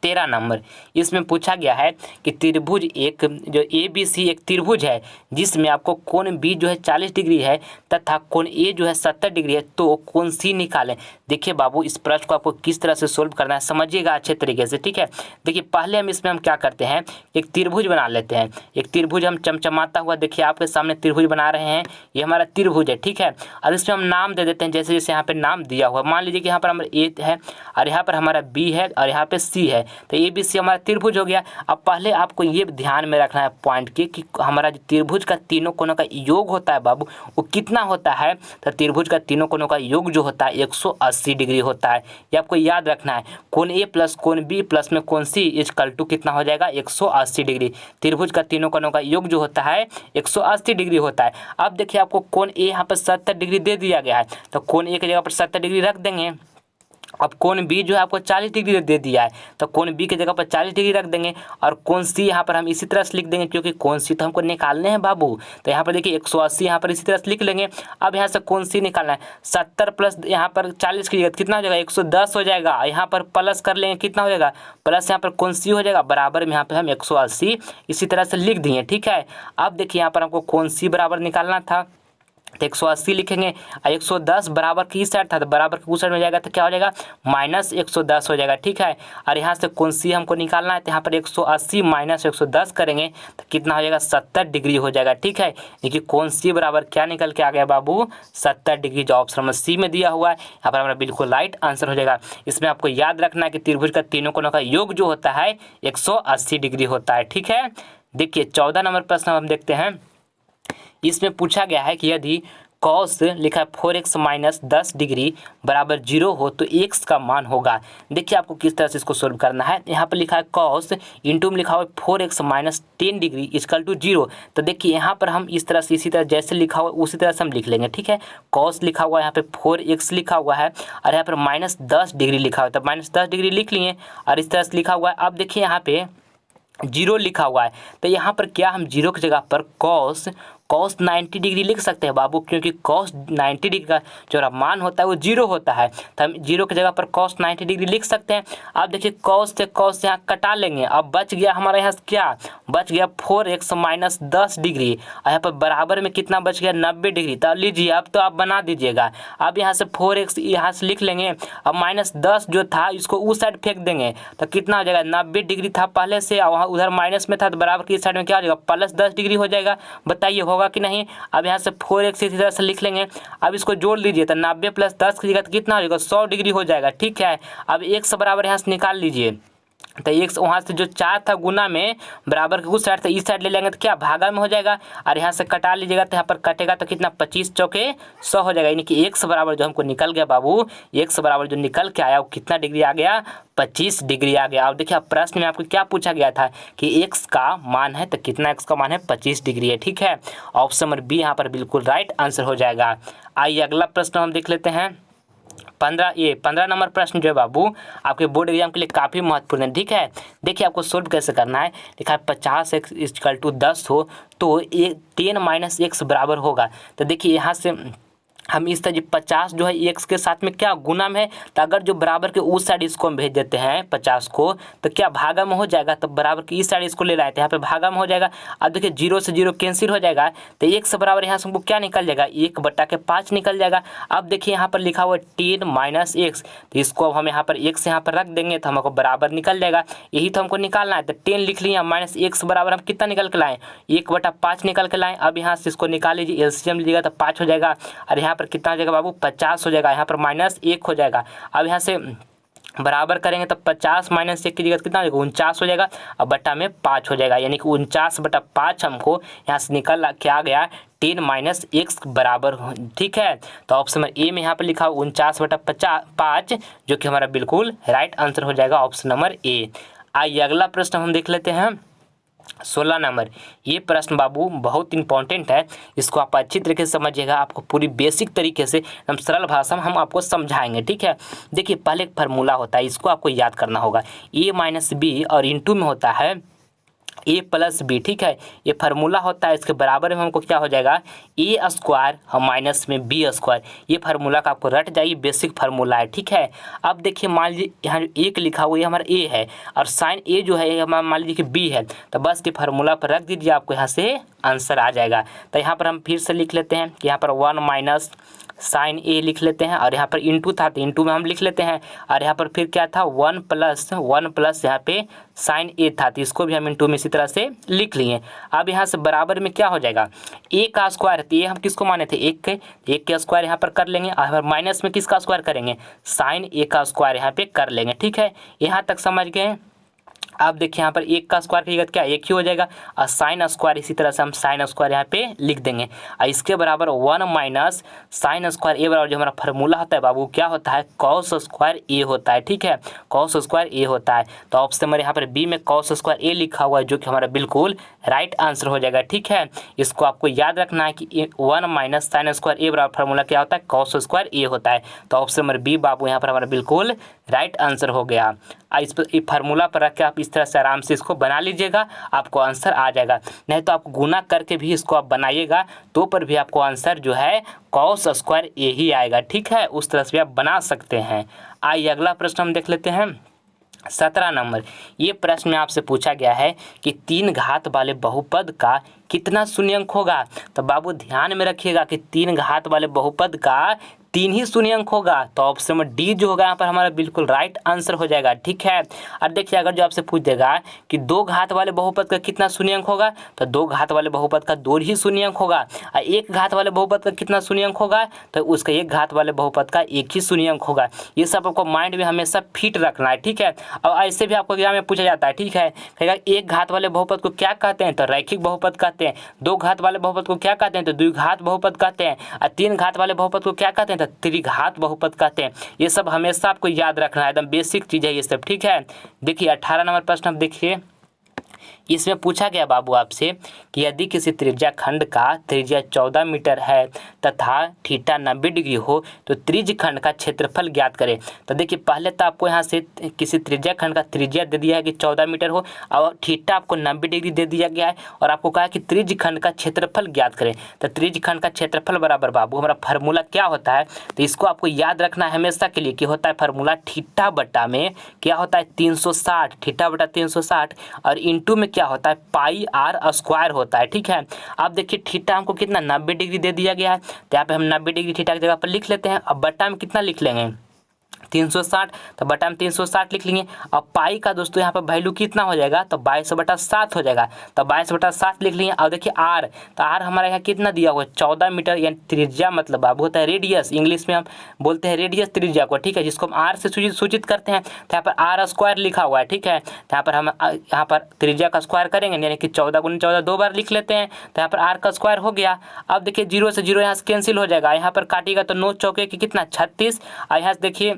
13 नंबर। इसमें पूछा गया है कि त्रिभुज एक जो ABC एक त्रिभुज है जिसमें आपको कोण B जो है 40 डिग्री है तथा कोण A जो है 70 डिग्री है, तो कोण C निकालें। देखिए बाबू इस प्रश्न को आपको किस तरह से सोल्व करना है समझिएगा अच्छे तरीके से। ठीक है, देखिए पहले हम इसमें क्या करते हैं, एक त्रिभुज बना लेते हैं। एक त्रिभुज हम चमचमाता हुआ देखिए आपके सामने त्रिभुज बना रहे हैं, ये हमारा त्रिभुज है। ठीक है, और इसमें हम नाम दे देते हैं जैसे जैसे यहाँ पे नाम दिया हुआ। मान लीजिए कि यहाँ पर हमारा A है और यहाँ पर हमारा B है और यहाँ पे C है, तो ABC हमारा त्रिभुज हो गया। अब पहले आपको ये ध्यान में रखना है पॉइंट की कि हमारा जो त्रिभुज का तीनों कोनों का योग होता है बाबू वो कितना होता है, तो त्रिभुज का तीनों कोनों का योग जो होता है 180 डिग्री होता है। ये आपको याद रखना है। कोण A प्लस कोण B प्लस में कोण C इक्वल टू कितना हो जाएगा 180 डिग्री। त्रिभुज का तीनों कोनों का योग जो होता है 180 डिग्री होता है। अब देखिए आपको कोण A यहाँ पर 70 डिग्री दे दिया गया है, तो कोण A की जगह पर 70 डिग्री रख देंगे। अब कोण B जो है आपको 40 डिग्री दे दिया है, तो कोण B की जगह पर 40 डिग्री रख देंगे। और कोण C यहाँ पर हम इसी तरह से लिख देंगे क्योंकि कोण C तो हमको निकालने हैं बाबू, तो यहाँ पर देखिए 180 यहाँ पर इसी तरह से लिख लेंगे। अब यहाँ से कोण C निकालना है, 70 प्लस यहाँ पर 40 की जगह कितना हो जाएगा 110 हो जाएगा। यहाँ पर प्लस कर लेंगे कितना हो जाएगा, प्लस यहाँ पर कोण C हो जाएगा, बराबर में यहाँ पर हम 180 इसी तरह से लिख दिए। ठीक है, अब देखिए यहाँ पर हमको कोण C बराबर निकालना था, तो 180 लिखेंगे और 110 बराबर की साइड था, तो बराबर की उस साइड में जाएगा तो क्या हो जाएगा माइनस 110 हो जाएगा। ठीक है, और यहाँ से कोण C हमको निकालना है, तो यहाँ पर 180 माइनस 110 करेंगे तो कितना हो जाएगा 70 डिग्री हो जाएगा। ठीक है, देखिए कोण C बराबर क्या निकल के आ गया बाबू 70 डिग्री, जो ऑप्शन नंबर C में दिया हुआ है यहाँ पर हमारा बिल्कुल राइट आंसर हो जाएगा। इसमें आपको याद रखना है कि त्रिभुज का तीनों कोनों का योग जो होता है 180 डिग्री होता है। ठीक है, देखिए 14 नंबर प्रश्न हम देखते हैं। इसमें पूछा गया है कि यदि कॉस लिखा है 4x माइनस 10 डिग्री बराबर 0 हो तो x का मान होगा। देखिए आपको किस तरह से इसको सोल्व करना है। यहाँ पर लिखा है कॉस इंटू में लिखा हुआ है 4x minus 10 degree equal to 0। तो देखिए यहाँ पर हम इस तरह से इसी तरह जैसे लिखा हुआ उसी तरह से हम लिख लेंगे। ठीक है, कॉस लिखा हुआ है यहाँ पे 4x लिखा हुआ है और यहाँ पर माइनस 10 डिग्री लिखा हुआ है, तो माइनस 10 डिग्री लिख लिए और इस तरह से लिखा हुआ है। अब देखिए यहाँ पे 0 लिखा हुआ है, तो यहाँ पर क्या हम 0 की जगह पर कॉस cos 90 डिग्री लिख सकते हैं बाबू, क्योंकि cos 90 डिग्री का जो मान होता है वो 0 होता है, तो हम 0 की जगह पर cos 90 डिग्री लिख सकते हैं। अब देखिए cos से cos यहाँ कटा लेंगे, अब बच गया हमारे यहाँ क्या बच गया 4x माइनस 10 डिग्री, और यहाँ पर बराबर में कितना बच गया 90 डिग्री। तो लीजिए अब तो आप बना दीजिएगा। अब यहाँ से 4x यहाँ से लिख लेंगे, अब माइनस 10 जो था इसको उस साइड फेंक देंगे तो कितना हो जाएगा 90 डिग्री था पहले से, और वहाँ उधर माइनस में था तो बराबर की साइड में क्या हो जाएगा प्लस 10 डिग्री हो जाएगा। बताइए होगा कि नहीं। अब यहाँ से 4x इसी तरह से लिख लेंगे, अब इसको जोड़ लीजिए तो 90 प्लस 10 की जगह तो कितना हो जाएगा 100 डिग्री हो जाएगा। ठीक है, अब x बराबर यहाँ से निकाल लीजिए, तो x वहाँ से जो 4 था गुना में बराबर के उस साइड से इस साइड ले लेंगे तो क्या भागा में हो जाएगा, और यहाँ से कटा लीजिएगा तो यहाँ पर कटेगा तो कितना 25 चौके 100 हो जाएगा। यानी कि x बराबर जो हमको निकल गया बाबू, x बराबर जो निकल के आया वो कितना डिग्री आ गया 25 डिग्री आ गया। अब देखिए प्रश्न में आपको क्या पूछा गया था कि x का मान है तो कितना x का मान है 25 डिग्री है। ठीक है, ऑप्शन नंबर बी यहाँ पर बिल्कुल राइट आंसर हो जाएगा। आइए अगला प्रश्न हम देख लेते हैं। 15 नंबर प्रश्न जो है बाबू आपके बोर्ड एग्जाम के लिए काफ़ी महत्वपूर्ण है। ठीक है, देखिए आपको सोल्व कैसे करना है। लिखा है 50x = 10 हो तो 10 माइनस x बराबर होगा। तो देखिए यहाँ से हम इस तरह 50 जो है x के साथ में क्या गुना में है, तो अगर जो बराबर के उस साइड इसको हम भेज देते हैं 50 को तो क्या भागा में हो जाएगा, तो बराबर की इस साइड इसको ले लाए थे यहाँ पे भागा में हो जाएगा। अब देखिए 0 से 0 कैंसिल हो जाएगा तो x बराबर यहाँ से हमको क्या निकल जाएगा 1/5 निकल जाएगा। अब देखिए यहाँ पर लिखा हुआ है 10 माइनस x, तो इसको अब हम यहाँ पर x यहाँ पर रख देंगे तो हमको बराबर निकल जाएगा। यही तो हमको निकालना है, तो 10 लिख लिया माइनस x बराबर हम कितना निकल के लाएँ 1/5 निकल के लाएँ। अब यहाँ से इसको निकाल लीजिए, एलसीएम लीजिएगा तो 5 हो जाएगा, और यहाँ पर कितना हो जाएगा बाबू 50 हो जाएगा, यहाँ पर माइनस 1 हो जाएगा। अब यहाँ से बराबर करेंगे तो 50 माइनस 1 की जगह कितना हो जाएगा 49 हो जाएगा, और बट्टा में 5 हो जाएगा। यानी कि 49/5 हमको यहाँ से निकल के आ गया 10 माइनस x बराबर। ठीक है, तो ऑप्शन नंबर ए में यहाँ पर लिखा 49/5 जो कि हमारा बिल्कुल राइट आंसर हो जाएगा ऑप्शन नंबर ए। आइए अगला प्रश्न हम देख लेते हैं। 16 नंबर ये प्रश्न बाबू बहुत इंपॉर्टेंट है, इसको आप अच्छी तरीके से समझिएगा। आपको पूरी बेसिक तरीके से हम सरल भाषा में हम आपको समझाएंगे। ठीक है, देखिए पहले एक फार्मूला होता है, इसको आपको याद करना होगा। a माइनस बी और इनटू में होता है a प्लस बी। ठीक है, ये फार्मूला होता है, इसके बराबर में हमको क्या हो जाएगा a स्क्वायर और माइनस में b स्क्वायर। ये फार्मूला का आपको रट जाइए, बेसिक फार्मूला है। ठीक है, अब देखिए मान लीजिए यहाँ जो एक लिखा हुआ है हमारा a है, और साइन a जो है हमारा मान लीजिए कि b है, तो बस ये फार्मूला पर रख दीजिए, आपको यहाँ से आंसर आ जाएगा। तो यहाँ पर हम फिर से लिख लेते हैं कि यहाँ पर 1 माइनस साइन ए लिख लेते हैं, और यहाँ पर इनटू था तो इनटू में हम लिख लेते हैं, और यहाँ पर फिर क्या था 1 प्लस यहाँ पे साइन ए था तो इसको भी हम इनटू में इसी तरह से लिख लिए। अब यहाँ से बराबर में क्या हो जाएगा ए का स्क्वायर, तो ये हम किसको माने थे एक के स्क्वायर यहाँ पर कर लेंगे, और माइनस में किसका स्क्वायर करेंगे साइन ए का स्क्वायर यहाँ पे कर लेंगे। ठीक है, यहाँ तक समझ गए। अब देखिए यहाँ पर एक का स्क्वायर की जगह क्या एक ही हो जाएगा, और साइन स्क्वायर इसी तरह से हम साइन स्क्वायर यहाँ पे लिख देंगे, और इसके बराबर 1 माइनस साइन स्क्वायर ए बराबर जो हमारा फार्मूला होता है बाबू क्या होता है कॉस स्क्वायर ए होता है। ठीक है, कॉस स्क्वायर ए होता है, तो ऑप्शन हमारे यहाँ पर बी में कॉस स्क्वायर ए लिखा हुआ है जो कि हमारा बिल्कुल राइट आंसर हो जाएगा। ठीक है, इसको आपको याद रखना है कि 1 माइनस साइन स्क्वायर ए बराबर फार्मूला क्या होता है कॉस स्क्वायर ए होता है, तो ऑप्शन नंबर बी बाबू यहाँ पर हमारा बिल्कुल राइट आंसर हो गया। इस पर फार्मूला पर रख के आप इस तरह से आराम से इसको बना लीजिएगा, आपको आंसर आ जाएगा। नहीं तो आप गुना करके भी इसको आप बनाइएगा तो पर भी आपको आंसर जो है कॉस स्क्वायर ए ही आएगा। ठीक है, उस तरह से भी आप बना सकते हैं। आइए अगला प्रश्न हम देख लेते हैं। 17 नंबर ये प्रश्न में आपसे पूछा गया है कि 3 घात वाले बहुपद का कितना शून्यंक होगा। तो बाबू ध्यान में रखिएगा कि 3 घात वाले बहुपद का 3 ही शून्यंक होगा, तो ऑप्शन में डी जो होगा यहाँ पर हमारा बिल्कुल राइट आंसर हो जाएगा। ठीक है, और देखिए अगर जो आपसे पूछ देगा कि 2 घात वाले बहुपद का कितना शून्यंक होगा, तो 2 घात वाले बहुपद का 2 ही शून्यंक होगा, और 1 घात वाले बहुपद का कितना शून्यंक होगा, तो उसका 1 घात वाले बहुपद का 1 ही शून्यंक होगा। ये सब आपको माइंड में हमेशा फिट रखना है। ठीक है, और ऐसे भी आपको एग्जाम में पूछा जाता है। ठीक है, कहेगा 1 घात वाले बहुपद को क्या कहते हैं, तो रैखिक बहुपद कहते हैं। 2 घात वाले बहुपद को क्या कहते हैं, तो द्विघात बहुपद कहते हैं, और 3 घात वाले बहुपद को क्या कहते हैं, तो त्रिघात बहुपद कहते हैं। ये सब हमेशा आपको याद रखना है, एकदम बेसिक चीज़ है ये सब। ठीक है, देखिए 18 नंबर प्रश्न आप देखिए, इसमें पूछा गया बाबू आपसे कि यदि किसी त्रिज्या खंड का त्रिज्या 14 मीटर है तथा थीटा 90 डिग्री हो तो त्रिज्य खंड का क्षेत्रफल ज्ञात करें। तो देखिए पहले तो आपको यहाँ से किसी त्रिज्या खंड का त्रिज्या दे दिया है कि 14 मीटर हो और थीटा आपको 90 डिग्री दे दिया गया है और आपको कहा कि त्रिज्य खंड का क्षेत्रफल ज्ञात करें। तो त्रिज्य खंड का क्षेत्रफल बराबर बाबू हमारा फार्मूला क्या होता है, तो इसको आपको याद रखना है हमेशा के लिए कि होता है फार्मूला थीटा बटा में क्या होता है 360, थीटा बटा 360 और इंटू में क्या होता है पाई आर स्क्वायर होता है। ठीक है, अब देखिए थीटा हमको कितना 90 डिग्री दे दिया गया है, तो यहाँ पे हम 90 डिग्री थीटा की जगह पर लिख लेते हैं। अब बटा में कितना लिख लेंगे 360, तो बटा में 360 लिख लेंगे। अब पाई का दोस्तों यहाँ पर वैल्यू कितना हो जाएगा, तो 22/7 हो जाएगा, तो 22/7 लिख लेंगे। और देखिए आर, तो आर हमारा यहाँ कितना दिया हुआ है 14 मीटर, यानी त्रिज्या मतलब बाबू होता है रेडियस, इंग्लिश में हम बोलते हैं रेडियस त्रिज्या को। ठीक है, जिसको हम आर से सूचित करते हैं, तो यहाँ पर आर स्क्वायर लिखा हुआ है। ठीक है, तो यहाँ पर हम यहाँ पर त्रिज्या का स्क्वायर करेंगे यानी कि 14 × 14 2 बार लिख लेते हैं, तो यहाँ पर आर का स्क्वायर हो गया। अब देखिए 0 से 0 यहाँ से कैंसिल हो जाएगा, यहाँ पर काटिएगा तो 9 चौके की कितना 36, और यहाँ से देखिए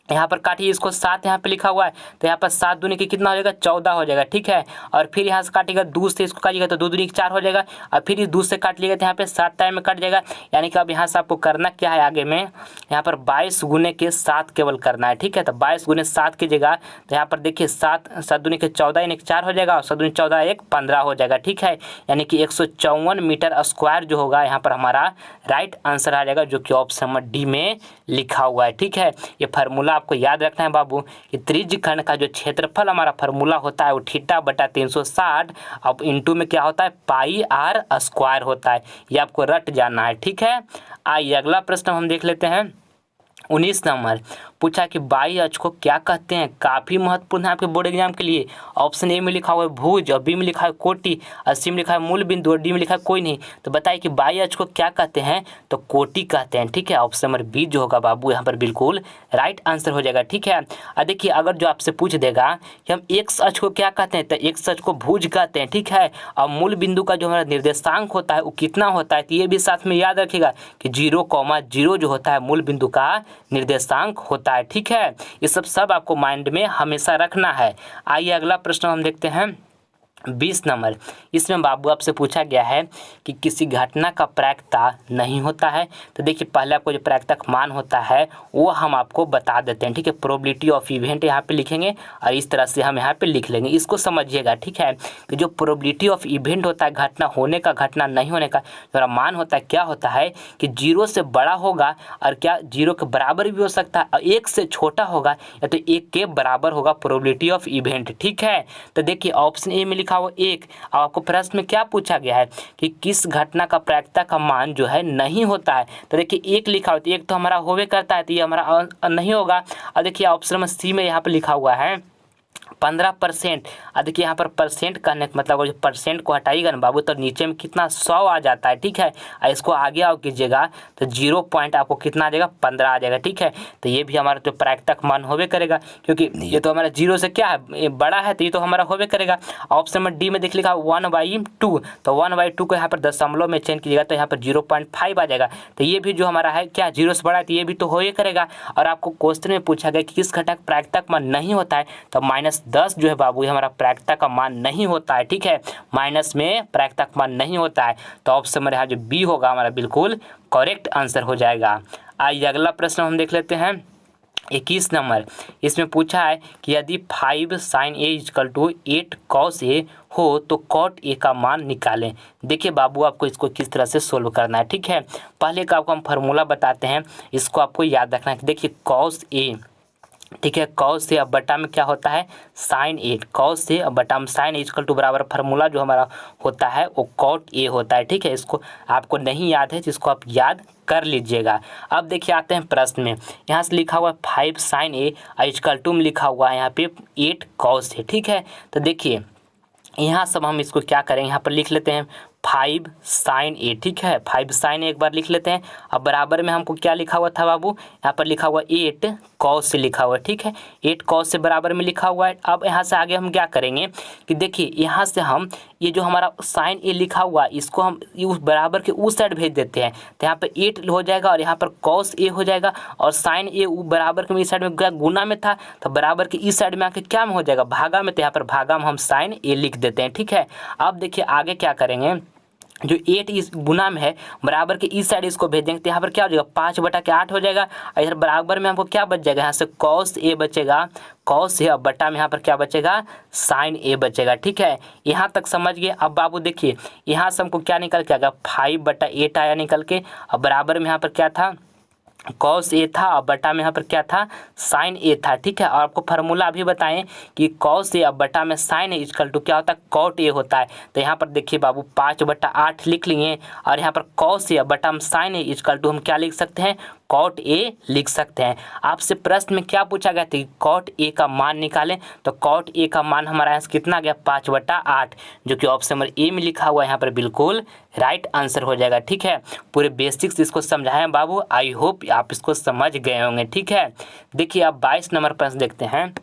यहाँ पर काटिए इसको 7 यहाँ पे लिखा हुआ है, तो यहाँ पर 7 दूनी की कितना हो जाएगा 14 हो जाएगा। ठीक है, और फिर यहाँ से काटिएगा 2 से इसको काटिएगा तो 2 दूनी 4 हो जाएगा, और फिर इस 2 से काट लिएगा तो यहाँ पे 7 टाइम में कट जाएगा। यानी कि अब यहाँ से आपको करना क्या है आगे में, यहाँ पर 22 × 7 केवल करना है। ठीक है, तो 22 × 7 की जगह तो यहाँ पर देखिए 7 दूनी के 14 यानी 4 हो जाएगा और 7 दूनी 14 1 15 हो जाएगा। ठीक है, यानी कि 154 मीटर स्क्वायर जो होगा यहाँ पर हमारा राइट आंसर आ जाएगा, जो कि ऑप्शन नंबर डी में लिखा हुआ है। ठीक है, ये फार्मूला आपको याद रखना है बाबू कि त्रिज्य खंड का जो क्षेत्रफल हमारा फार्मूला होता है वो थीटा बटा 360, अब इंटू में क्या होता है पाई आर स्क्वायर होता है, ये आपको रट जाना है। ठीक है, आइए अगला प्रश्न हम देख लेते हैं। 19 नंबर पूछा कि बाई अक्ष को क्या कहते हैं, काफ़ी महत्वपूर्ण है आपके बोर्ड एग्जाम के लिए। ऑप्शन ए में लिखा हुआ है भुज, और बी में लिखा है कोटि, और सी में लिखा है मूल बिंदु, और डी में लिखा है कोई नहीं। तो बताइए कि बाई अक्ष को क्या कहते हैं, तो कोटि कहते हैं। ठीक है, ऑप्शन नंबर बी जो होगा बाबू यहाँ पर बिल्कुल राइट आंसर हो जाएगा। ठीक है, और देखिए अगर जो आपसे पूछ देगा कि हम एक्स अक्ष को क्या कहते हैं, तो एक्स अक्ष को भुज कहते हैं। ठीक है, और मूल बिंदु का जो हमारा निर्देशांक होता है वो कितना होता है, तो ये भी साथ में याद रखिएगा कि 0,0 जो होता है मूल बिंदु का निर्देशांक होता है। ठीक है, ये सब आपको माइंड में हमेशा रखना है। आइए अगला प्रश्न हम देखते हैं। 20 नंबर इसमें बाबू आपसे पूछा गया है कि किसी घटना का प्रायिकता नहीं होता है। तो देखिए पहले आपको जो प्रायिकता मान होता है वो हम आपको बता देते हैं। ठीक है, प्रोबेबिलिटी ऑफ इवेंट यहाँ पे लिखेंगे और इस तरह से हम यहाँ पे लिख लेंगे, इसको समझिएगा। ठीक है, कि जो प्रोबेबिलिटी ऑफ इवेंट होता है घटना होने का घटना नहीं होने का जो मान होता है क्या होता है कि 0 से बड़ा होगा और क्या 0 के बराबर भी हो सकता है, और 1 से छोटा होगा या तो 1 के बराबर होगा प्रोबेबिलिटी ऑफ इवेंट। ठीक है, तो देखिए ऑप्शन ए में लिखा वो 1। अब आपको प्रश्न में क्या पूछा गया है कि किस घटना का प्रायिकता का मान जो है नहीं होता है, तो देखिए 1 लिखा हो तो 1 तो हमारा होवे करता है, तो ये हमारा नहीं होगा। और देखिए ऑप्शन में सी में यहाँ पे लिखा हुआ है 15%। देखिए यहाँ पर परसेंट कहने का मतलब जो परसेंट को हटाइएगा ना बाबू तो नीचे में कितना 100 आ जाता है। ठीक है, और इसको आगे आओ कीजिएगा तो 0 पॉइंट आपको कितना आ जाएगा 15 आ जाएगा। ठीक है, तो ये भी हमारा तो प्रायिकता मान होवे करेगा, क्योंकि ये तो हमारा 0 से क्या है ये बड़ा है, तो ये तो हमारा होवे करेगा। ऑप्शन नंबर डी में देख लिखा 1/2, तो 1/2 को यहाँ पर दशमलव में चेंज कीजिएगा तो यहाँ पर 0.5 आ जाएगा। तो ये भी जो हमारा है क्या 0 से बड़ा है, तो ये भी तो होवे करेगा। और आपको क्वेश्चन में पूछा गया कि किस घटना का प्रायिकता मान नहीं होता है, तो -10 जो है बाबू ये हमारा प्रायिकता का मान नहीं होता है। ठीक है, माइनस में प्रायिकता का मान नहीं होता है, तो ऑप्शन हमारे यहाँ जो बी होगा हमारा बिल्कुल करेक्ट आंसर हो जाएगा। आइए अगला प्रश्न हम देख लेते हैं। 21 नंबर इसमें पूछा है कि यदि 5 sin a = 8 cos a हो तो cot a का मान निकालें। देखिए बाबू आपको इसको किस तरह से सोल्व करना है। ठीक है, पहले का आपको हम फार्मूला बताते हैं, इसको आपको याद रखना है। देखिए cos a, ठीक है, cos से अब बटा में क्या होता है sin a, cos से अब बटा में sin a = बराबर फार्मूला जो हमारा होता है वो cot a होता है। ठीक है, इसको आपको नहीं याद है जिसको आप याद कर लीजिएगा। अब देखिए आते हैं प्रश्न में, यहाँ से लिखा हुआ है 5 sin a = में लिखा हुआ है यहाँ पे 8 cos a। ठीक है, तो देखिए यहाँ सब हम इसको क्या करेंगे, यहाँ पर लिख लेते हैं 5 sin a। ठीक है, 5 sin a एक बार लिख लेते हैं। अब बराबर में हमको क्या लिखा हुआ था बाबू, यहाँ पर लिखा हुआ 8 कॉस से लिखा हुआ है, ठीक है, 8 कॉस से बराबर में लिखा हुआ है। अब यहाँ से आगे हम क्या करेंगे कि देखिए यहाँ से हम ये जो हमारा साइन ए लिखा हुआ है इसको हम उस बराबर के उस साइड भेज देते हैं, तो यहाँ पर 8 हो जाएगा और यहाँ पर कॉस ए हो जाएगा, और साइन ए बराबर के इस साइड में क्या गुना में था तो बराबर के इस साइड में आके क्या में हो जाएगा, भागा में, तो यहाँ पर भागा में हम साइन ए लिख देते हैं, ठीक है। अब देखिए आगे क्या करेंगे, जो 8 इस गुना में है बराबर के इस साइड इसको भेज देंगे, तो यहाँ पर क्या हो जाएगा 5/8 हो जाएगा, और इधर बराबर में हमको क्या बच जाएगा, यहाँ से कॉस ए बचेगा, कॉस ए, अब बटा में यहाँ पर क्या बचेगा, साइन ए बचेगा, ठीक है। यहाँ तक समझ गए। अब बाबू देखिए यहाँ से हमको क्या निकल के आएगा, 5/8 आया निकल के, अब बराबर में यहाँ पर क्या था, कॉस ए था, और बटा में यहाँ पर क्या था, साइन ए था, ठीक है। और आपको फार्मूला भी बताएं कि कॉस ए अब बटा में साइन ए इक्वल टू क्या होता है, कॉट ए होता है। तो यहाँ पर देखिए बाबू 5/8 लिख लिए, और यहाँ पर कॉस ए अब बटा में साइन ए इक्वल टू हम क्या लिख सकते हैं, कॉट ए लिख सकते हैं। आपसे प्रश्न में क्या पूछा गया था कि कॉट ए का मान निकालें, तो कॉट ए का मान हमारा यहाँ से कितना गया, 5/8, जो कि ऑप्शन नंबर ए में लिखा हुआ है, यहाँ पर बिल्कुल राइट आंसर हो जाएगा, ठीक है। पूरे बेसिक्स इसको समझाएं बाबू, आई होप आप इसको समझ गए होंगे, ठीक है। देखिए अब 22 नंबर प्रश्न देखते हैं।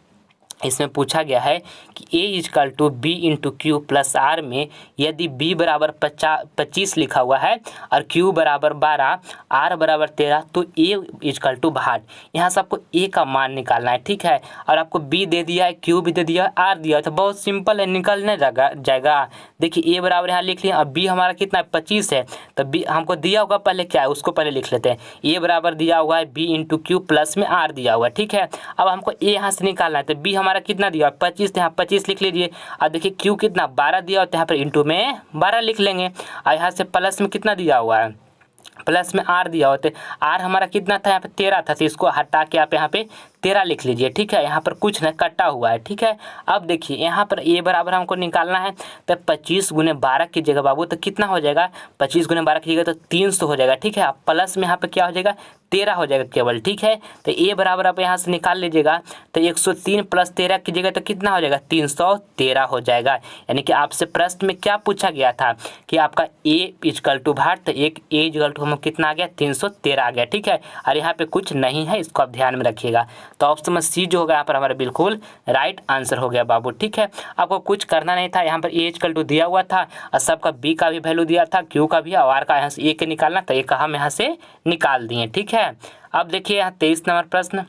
इसमें पूछा गया है कि a is equal to b into q plus r में यदि b बराबर 25 लिखा हुआ है और q बराबर 12, r बराबर 13, तो a इजकल टू 62। यहाँ से आपको a का मान निकालना है, ठीक है। और आपको b दे दिया है, q भी दे दिया है, r दिया है, तो बहुत सिंपल है, निकलने जाएगा। देखिए a बराबर यहाँ लिख लिया, अब b हमारा कितना है, 25 है, तो b हमको दिया होगा पहले क्या है उसको पहले लिख लेते हैं। a बराबर दिया हुआ है b इंटू क्यू प्लस में r दिया हुआ है, ठीक है। अब हमको a यहाँ से निकालना है, तो b हमारा कितना दिया 25, तो यहाँ 25 लिख लीजिए। और देखिए q कितना 12 दिया हो, तो यहाँ पर इंटू में 12 लिख लेंगे, और यहाँ से प्लस में कितना दिया हुआ है, प्लस में r दिया होते, r हमारा कितना था यहाँ पे 13 था, तो इसको हटा के आप यहाँ पे 13 लिख लीजिए, ठीक है। यहाँ पर कुछ नहीं कटा हुआ है, ठीक है। अब देखिए यहाँ पर a बराबर हमको निकालना है, तो 25 × 12 की जगह बाबू तो कितना हो जाएगा, 25 × 12 की जगह तो 300 हो जाएगा, ठीक है। अब प्लस में यहाँ पे क्या हो जाएगा, 13 हो जाएगा केवल, ठीक है। तो a बराबर आप यहाँ से निकाल लीजिएगा, तो 103 + 13 की जगह तो कितना हो जाएगा, 313 हो जाएगा। यानी कि आपसे प्रश्न में क्या पूछा गया था कि आपका a इजकल टू भाट, तो एक a इजकल टू हम कितना आ गया, 313 आ गया, ठीक है। और यहाँ पे कुछ नहीं है, इसको आप ध्यान में रखिएगा। तो ऑप्शन में सी जो होगा यहाँ पर हमारा बिल्कुल राइट आंसर हो गया बाबू, ठीक है। आपको कुछ करना नहीं था, यहाँ पर a इजकल टू दिया हुआ था और सबका b का भी वैल्यू दिया था, q का भी, और r का यहाँ से a के निकालना, तो a का हम यहाँ से निकाल दिए, ठीक है। अब देखिए यहाँ 23 नंबर प्रश्न,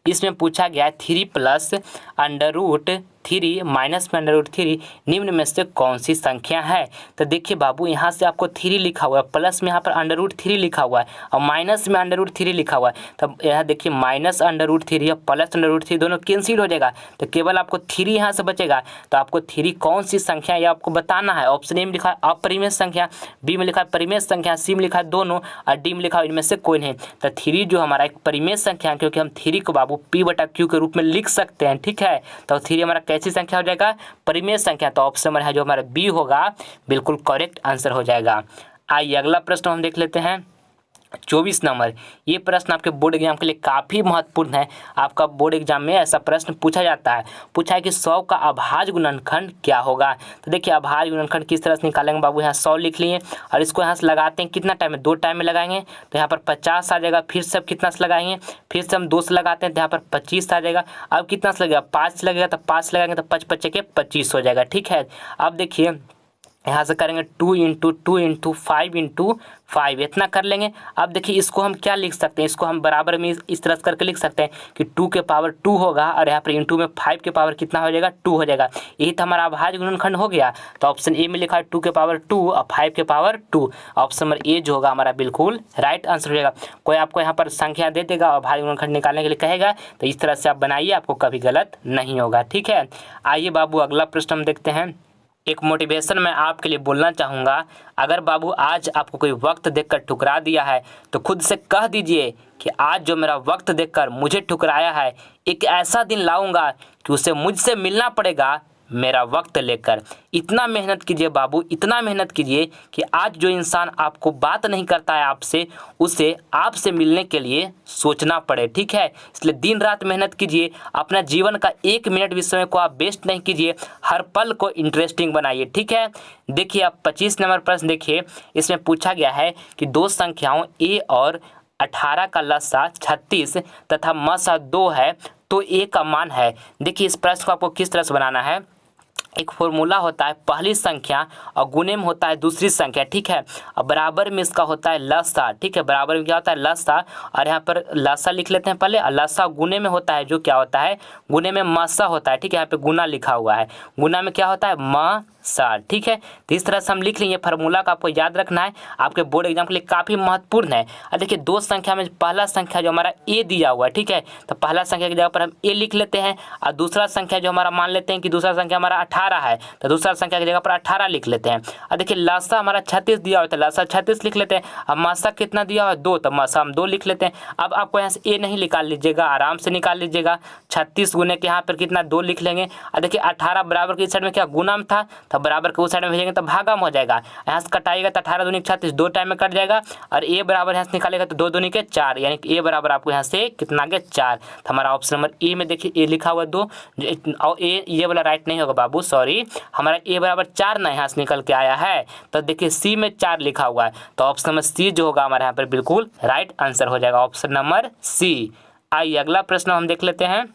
इसमें पूछा गया है 3 + √3 माइनस में √3 निम्न में से कौन सी संख्या है। तो देखिए बाबू यहाँ से आपको 3 लिखा हुआ है, प्लस में यहाँ पर √3 लिखा हुआ है, और माइनस में √3 लिखा हुआ है। तब यहाँ देखिए माइनस √3 या प्लस √3 दोनों कैंसिल हो जाएगा, तो केवल आपको 3 यहाँ से बचेगा। तो आपको 3 कौन सी संख्या ये आपको बताना है। ऑप्शन ए में लिखा है अपरिमेय संख्या, बी में लिखा है परिमेय संख्या, सी में लिखा है दोनों, और डी में लिखा है इनमें से कोई नहीं। तो 3 जो हमारा एक परिमेय संख्या है, क्योंकि हम 3 को बाबू p/q के रूप में लिख सकते हैं, ठीक है। तो 3 हमारा कैसी संख्या हो जाएगा, परिमेय संख्या। तो ऑप्शन नंबर है जो हमारा बी होगा बिल्कुल करेक्ट आंसर हो जाएगा। आइए अगला प्रश्न हम देख लेते हैं, 24 नंबर। ये प्रश्न आपके बोर्ड एग्जाम के लिए काफ़ी महत्वपूर्ण है। आपका बोर्ड एग्जाम में ऐसा प्रश्न पूछा जाता है, पूछा है कि 100 का अभाज्य गुणनखंड क्या होगा। तो देखिए अभाज्य गुणनखंड किस तरह से निकालेंगे बाबू, यहाँ 100 लिख लिए और इसको यहाँ से लगाते हैं, कितना टाइम में, 2 टाइम में लगाएंगे, तो यहाँ पर 50 आ जाएगा। फिर से अब कितना से लगाएंगे, फिर से हम 2 से लगाते हैं, तो यहाँ पर 25 आ जाएगा। अब कितना से लगेगा, 5 से लगेगा, तो 5 से लगाएंगे तो 5 × 5 = 25 हो जाएगा, ठीक है। अब देखिए यहाँ से करेंगे 2 × 2 × 5 × 5, इतना कर लेंगे। अब देखिए इसको हम क्या लिख सकते हैं, इसको हम बराबर में इस तरह से करके लिख सकते हैं कि 2 के पावर 2 होगा, और यहाँ पर इंटू में 5 के पावर कितना हो जाएगा, 2 हो जाएगा। यही तो हमारा अभाज्य गुणनखंड हो गया। तो ऑप्शन ए में लिखा है 2 के पावर 2 और 5 के पावर 2। ऑप्शन नंबर ए जो होगा हमारा बिल्कुल राइट आंसर हो जाएगा। कोई आपको यहाँ पर संख्या दे देगा और अभाज्य गुणनखंड निकालने के लिए कहेगा, तो इस तरह से आप बनाइए, आपको कभी गलत नहीं होगा, ठीक है। आइए बाबू अगला प्रश्न हम देखते हैं। एक मोटिवेशन मैं आपके लिए बोलना चाहूँगा, अगर बाबू आज आपको कोई वक्त देखकर ठुकरा दिया है तो खुद से कह दीजिए कि आज जो मेरा वक्त देखकर मुझे ठुकराया है, एक ऐसा दिन लाऊंगा कि उसे मुझसे मिलना पड़ेगा मेरा वक्त लेकर। इतना मेहनत कीजिए बाबू, इतना मेहनत कीजिए कि आज जो इंसान आपको बात नहीं करता है आपसे, उसे आपसे मिलने के लिए सोचना पड़े, ठीक है। इसलिए दिन रात मेहनत कीजिए, अपना जीवन का 1 मिनट भी समय को आप वेस्ट नहीं कीजिए, हर पल को इंटरेस्टिंग बनाइए, ठीक है। देखिए आप 25 नंबर प्रश्न देखिए, इसमें पूछा गया है कि 2 संख्याओं a और 18 का लसा 36 तथा मसा 2 है तो ए का मान है। देखिए इस प्रश्न को आपको किस तरह से बनाना है। एक फॉर्मूला होता है पहली संख्या और गुणे में होता है दूसरी संख्या, ठीक है। और बराबर में इसका होता है लसा, ठीक है। बराबर में क्या होता है लसा, और यहाँ पर लसा लिख लेते हैं पहले, और लसा गुणे में होता है जो क्या होता है गुणे में मसा होता है, ठीक है। यहाँ पे गुना लिखा हुआ है, गुना में क्या होता है मसा, ठीक है। तो इस तरह से हम लिख लेंगे। फार्मूला का आपको याद रखना है, आपके बोर्ड एग्जाम के लिए काफ़ी महत्वपूर्ण है। और देखिए दो संख्या में पहला संख्या जो हमारा ए दिया हुआ है, ठीक है, तो पहला संख्या की जगह पर हम ए लिख लेते हैं। और दूसरा संख्या जो हमारा मान लेते हैं कि दूसरा संख्या हमारा 18 है, तो दूसरा संख्या की जगह पर 18 लिख लेते हैं। और देखिए लसा हमारा 36 दिया हुआ है, तो लसा 36 लिख लेते हैं। अब मसा कितना दिया हुआ है 2, तो मसा हम 2 लिख लेते हैं। अब आपको यहाँ से ए नहीं निकाल लीजिएगा, आराम से निकाल लीजिएगा। 36 गुने के यहाँ पर कितना 2 लिख लेंगे। और देखिए 18 बराबर के इस साइड में क्या गुना में था, तो बराबर के उस साइड में भेजेंगे तो भागा में हो जाएगा। यहाँ से कटाइएगा तो 18 दूनी 36 2 टाइम में कट जाएगा। और ए बराबर यहाँ से निकालेगा तो 2 दूनी के 4, यानी कि ए बराबर आपको यहाँ से कितना आ गया 4। तो हमारा ऑप्शन नंबर ए में देखिए ए लिखा हुआ है 2, और ए ये वाला राइट नहीं होगा बाबू, सॉरी, हमारा ए बराबर 4 ना यहाँ से निकल के आया है। तो देखिए सी में 4 लिखा हुआ है, तो ऑप्शन नंबर सी जो होगा हमारे यहाँ पर बिल्कुल राइट आंसर हो जाएगा, ऑप्शन नंबर सी। आइए अगला प्रश्न हम देख लेते हैं।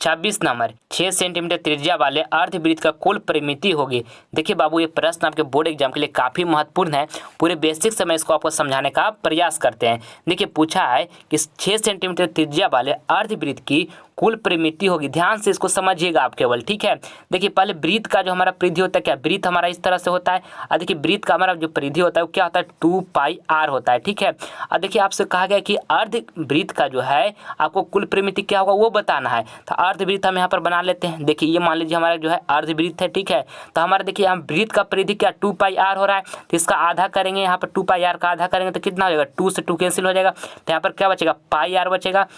26 नंबर, 6 सेंटीमीटर त्रिज्या वाले अर्धवृत्त का कुल परिमिति होगी। देखिए बाबू ये प्रश्न आपके बोर्ड एग्जाम के लिए काफ़ी महत्वपूर्ण है। पूरे बेसिक समय इसको आपको समझाने का प्रयास करते हैं। देखिए पूछा है कि 6 सेंटीमीटर त्रिज्या वाले अर्धवृत्त की कुल परिमिति होगी। ध्यान से इसको समझिएगा आप केवल, ठीक है। देखिए पहले वृत्त का जो हमारा परिधि होता है, क्या वृत्त हमारा इस तरह से होता है, और देखिए वृत्त का हमारा जो परिधि होता है वो क्या होता है 2πr होता है, ठीक है। और देखिए आपसे कहा गया कि अर्धवृत्त का जो है आपको कुल परिमिति क्या होगा वो बताना है। तो अर्धवृत्त हम यहाँ पर बना लेते हैं। देखिए ये मान लीजिए हमारा जो है अर्धवृत्त है, ठीक है। तो हमारा देखिए हम वृत्त का परिधि क्या 2πr हो रहा है, तो इसका आधा करेंगे, यहाँ पर 2πr का आधा करेंगे तो कितना हो जाएगा 2 से 2 कैंसिल हो जाएगा। तो यहाँ पर क्या बचेगा πr बचेगा।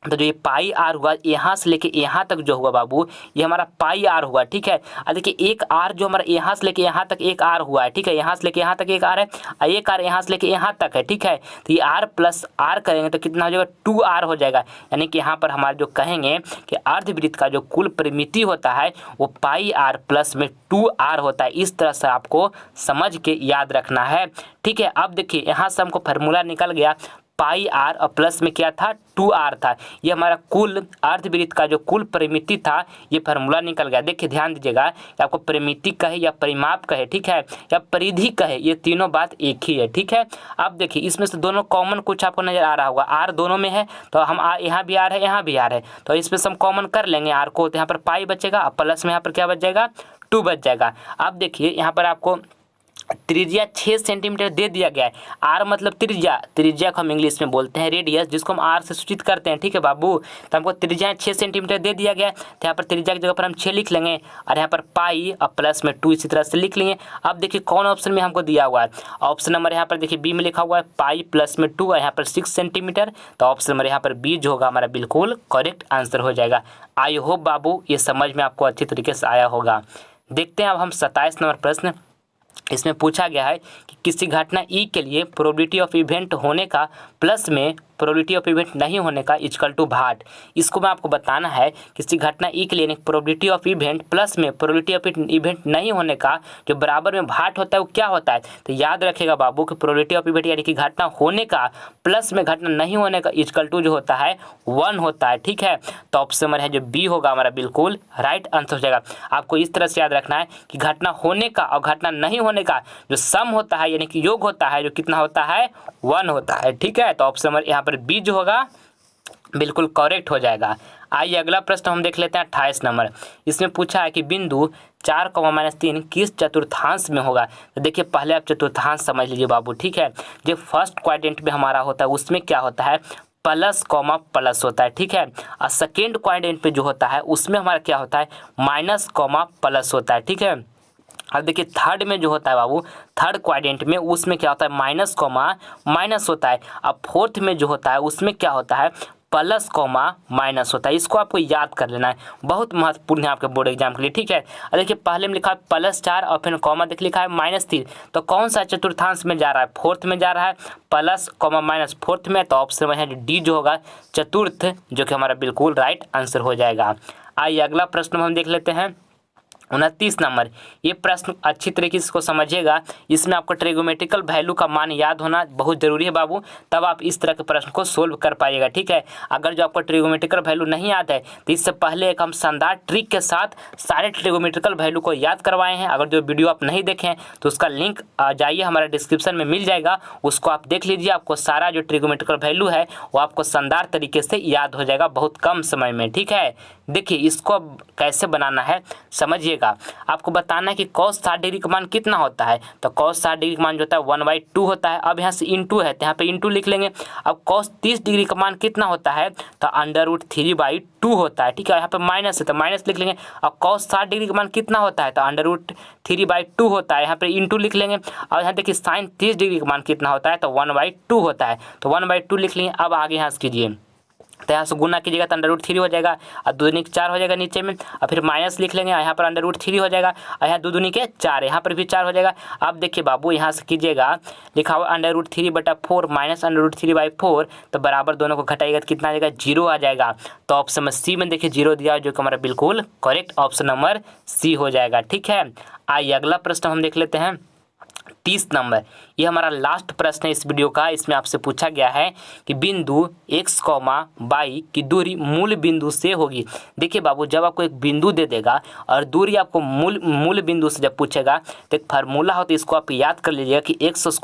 तो जो ये पाई आर हुआ यहाँ से लेके यहाँ तक जो हुआ बाबू ये हमारा पाई आर हुआ, ठीक है। और देखिए एक आर जो हमारा यहाँ से लेके यहाँ तक एक आर हुआ है, ठीक है। यहाँ से लेके यहाँ तक एक आर है और एक आर यहाँ से लेके यहाँ तक है, ठीक है। तो ये आर प्लस आर करेंगे तो कितना हो जाएगा 2r हो जाएगा। यानी कि यहाँ पर हमारे जो कहेंगे कि अर्धवृत्त का जो कुल परिमिति होता है वो पाई आर प्लस में 2r होता है। इस तरह से आपको समझ के याद रखना है, ठीक है। अब देखिए यहाँ से हमको फार्मूला निकल गया, पाई आर और प्लस में क्या था 2r था। ये हमारा कुल अर्धवृत्त का जो कुल परिमिति था ये फार्मूला निकल गया। देखिए ध्यान दीजिएगा कि आपको परिमिति कहे या परिमाप कहे, ठीक है, या परिधि कहे, ये तीनों बात एक ही है, ठीक है। अब देखिए इसमें से दोनों कॉमन कुछ आपको नजर आ रहा होगा, आर दोनों में है तो हम यहाँ भी आर है यहाँ भी आर है, तो इसमें से हम कॉमन कर लेंगे आर को, तो यहाँ पर पाई बचेगा और प्लस में यहाँ पर क्या बच जाएगा 2 बच जाएगा। अब देखिए यहाँ पर आपको त्रिज्या 6 सेंटीमीटर दे दिया गया है। आर मतलब त्रिज्या, त्रिज्या को हम इंग्लिश में बोलते हैं रेडियस, जिसको हम आर से सूचित करते हैं, ठीक है बाबू। तो हमको त्रिज्या 6 सेंटीमीटर दे दिया गया है, तो यहाँ पर त्रिज्या की जगह पर हम 6 लिख लेंगे और यहाँ पर पाई और प्लस में 2 इसी तरह से लिख लेंगे। अब देखिए कौन ऑप्शन में हमको दिया हुआ है, ऑप्शन नंबर यहाँ पर देखिए बी में लिखा हुआ है पाई प्लस में 2 और यहाँ पर 6 सेंटीमीटर, तो ऑप्शन नंबर यहाँ पर बी जो होगा हमारा बिल्कुल करेक्ट आंसर हो जाएगा। आई होप बाबू ये समझ में आपको अच्छी तरीके से आया होगा। देखते हैं अब हम 27 नंबर प्रश्न। इसमें पूछा गया है कि किसी घटना ई के लिए प्रोबेबिलिटी ऑफ इवेंट होने का प्लस में प्रोबेबिलिटी ऑफ इवेंट नहीं होने का इक्वल टू भाट। इसको मैं आपको बताना है किसी घटना ई के लिए प्रोबेबिलिटी ऑफ इवेंट प्लस में प्रोबेबिलिटी ऑफ इवेंट नहीं होने का जो बराबर में भाट होता है वो क्या होता है। तो याद रखेगा बाबू कि प्रोबेबिलिटी ऑफ इवेंट यानी कि घटना होने का प्लस में घटना नहीं होने का इक्वल टू जो होता है 1 होता है, ठीक है। तो ऑप्शन नंबर है जो बी होगा हमारा बिल्कुल राइट आंसर हो जाएगा। आपको इस तरह से याद रखना है कि घटना होने का और घटना नहीं होने का जो सम होता है यानी कि योग होता है जो कितना होता है 1 होता है, ठीक है। तो ऑप्शन नंबर यहाँ पर बी जो होगा बिल्कुल करेक्ट हो जाएगा। आइए अगला प्रश्न हम देख लेते हैं 28 नंबर। इसमें पूछा है कि बिंदु 4, -3 किस चतुर्थांश में होगा। तो देखिए पहले आप चतुर्थांश समझ लीजिए बाबू, ठीक है। जो फर्स्ट क्वाड्रेंट में हमारा होता है उसमें क्या होता है प्लस कॉमा प्लस होता है, ठीक है। और सेकेंड क्वाड्रेंट पे जो होता है उसमें हमारा क्या होता है माइनस कॉमा प्लस होता है, ठीक है। अब देखिए थर्ड में जो होता है बाबू थर्ड क्वाड्रेंट में उसमें क्या होता है माइनस कॉमा माइनस होता है। अब फोर्थ में जो होता है उसमें क्या होता है प्लस कॉमा माइनस होता है। इसको आपको याद कर लेना है, बहुत महत्वपूर्ण है आपके बोर्ड एग्जाम के लिए, ठीक है। और देखिए पहले में लिखा है +4 और फिर कॉमा देख लिखा है -3, तो कौन सा चतुर्थांश में जा रहा है फोर्थ में जा रहा है प्लस कॉमा माइनस फोर्थ में, तो ऑप्शन में है डी जो होगा चतुर्थ जो कि हमारा बिल्कुल राइट आंसर हो जाएगा। आइए अगला प्रश्न हम देख लेते हैं 29 नंबर, ये प्रश्न अच्छी तरीके से इसको समझिएगा। इसमें आपको ट्रिग्नोमेट्रिकल वैल्यू का मान याद होना बहुत जरूरी है बाबू, तब आप इस तरह के प्रश्न को सोल्व कर पाइएगा। ठीक है, अगर जो आपको ट्रिग्नोमेट्रिकल वैल्यू नहीं याद है तो इससे पहले एक हम शानदार ट्रिक के साथ सारे ट्रिग्नोमेट्रिकल वैल्यू को याद करवाए हैं। अगर जो वीडियो आप नहीं देखें हैं तो उसका लिंक जाइए हमारे डिस्क्रिप्शन में मिल जाएगा, उसको आप देख लीजिए। आपको सारा जो ट्रिग्नोमेट्रिकल वैल्यू है वो आपको शानदार तरीके से याद हो जाएगा बहुत कम समय में। ठीक है, देखिए इसको कैसे बनाना है समझिएगा। आपको बताना है कि cos 60 डिग्री का मान कितना होता है, तो cos 60 डिग्री का मान जो होता है 1/2 होता है। अब यहाँ से इंटू है तो यहाँ पे इंटू लिख लेंगे। अब cos 30 डिग्री का मान कितना होता है, तो √3/2 होता है। ठीक है, यहाँ पे माइनस है तो माइनस लिख लेंगे। अब cos 60 डिग्री का मान कितना होता है, तो √3/2 होता है, यहाँ पे इंटू लिख लेंगे। और यहाँ देखिए sin 30 डिग्री का मान कितना होता है, तो 1/2 होता है, तो 1/2 लिख लेंगे। अब आगे यहाँ से कीजिए, तो यहाँ से गुना कीजिएगा तो √3 हो जाएगा, और 2 दूनी 4 हो जाएगा नीचे में, और फिर माइनस लिख लेंगे। यहाँ पर √3 हो जाएगा, और यहाँ 2 दूनी 4, यहाँ पर भी 4 हो जाएगा। अब देखिए बाबू यहाँ से कीजिएगा, लिखा हुआ √3/4 माइनस √3/4, तो बराबर दोनों को घटाइएगा तो कितना आ जाएगा, 0 आ जाएगा। तो ऑप्शन में सी में देखिए 0 दिया, जो कि हमारा बिल्कुल करेक्ट ऑप्शन नंबर सी हो जाएगा। ठीक है, आइए अगला प्रश्न हम देख लेते हैं। 30 नंबर, ये हमारा लास्ट प्रश्न है इस वीडियो का। इसमें आपसे पूछा गया है कि बिंदु x, y की दूरी मूल बिंदु से होगी। देखिए बाबू, जब आपको एक बिंदु दे देगा और दूरी आपको मूल बिंदु से जब पूछेगा तो एक फार्मूला होता है, इसको आप याद कर लीजिएगा कि x² +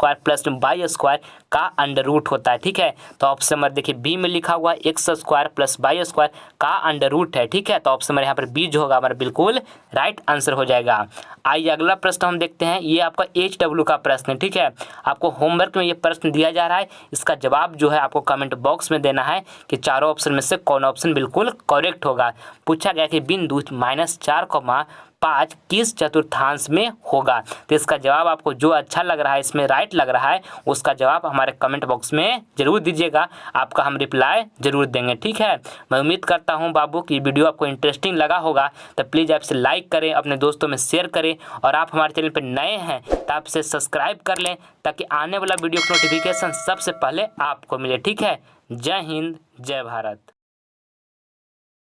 y² का अंडर रूट होता है। ठीक है, तो ऑप्शन नंबर देखिए बी में लिखा हुआ x² + y² का अंडर रूट है। ठीक है, तो ऑप्शन नंबर यहाँ पर बी जो होगा हमारा बिल्कुल राइट आंसर हो जाएगा। आइए अगला प्रश्न हम देखते हैं। ये आपका HW का प्रश्न है। ठीक है, आपको होमवर्क में ये प्रश्न दिया जा रहा है, इसका जवाब जो है आपको कमेंट बॉक्स में देना है कि चारों ऑप्शन में से कौन ऑप्शन बिल्कुल करेक्ट होगा। पूछा गया कि बिंदु -4,5 किस चतुर्थांश में होगा, तो इसका जवाब आपको जो अच्छा लग रहा है, इसमें राइट लग रहा है, उसका जवाब हमारे कमेंट बॉक्स में जरूर दीजिएगा, आपका हम रिप्लाई जरूर देंगे। ठीक है, मैं उम्मीद करता हूं बाबू कि वीडियो आपको इंटरेस्टिंग लगा होगा, तो प्लीज़ आपसे लाइक करें, अपने दोस्तों में शेयर करें, और आप हमारे चैनल पर नए हैं तो आप इसे सब्सक्राइब कर लें ताकि आने वाला वीडियो का नोटिफिकेशन सबसे पहले आपको मिले। ठीक है, जय हिंद, जय भारत।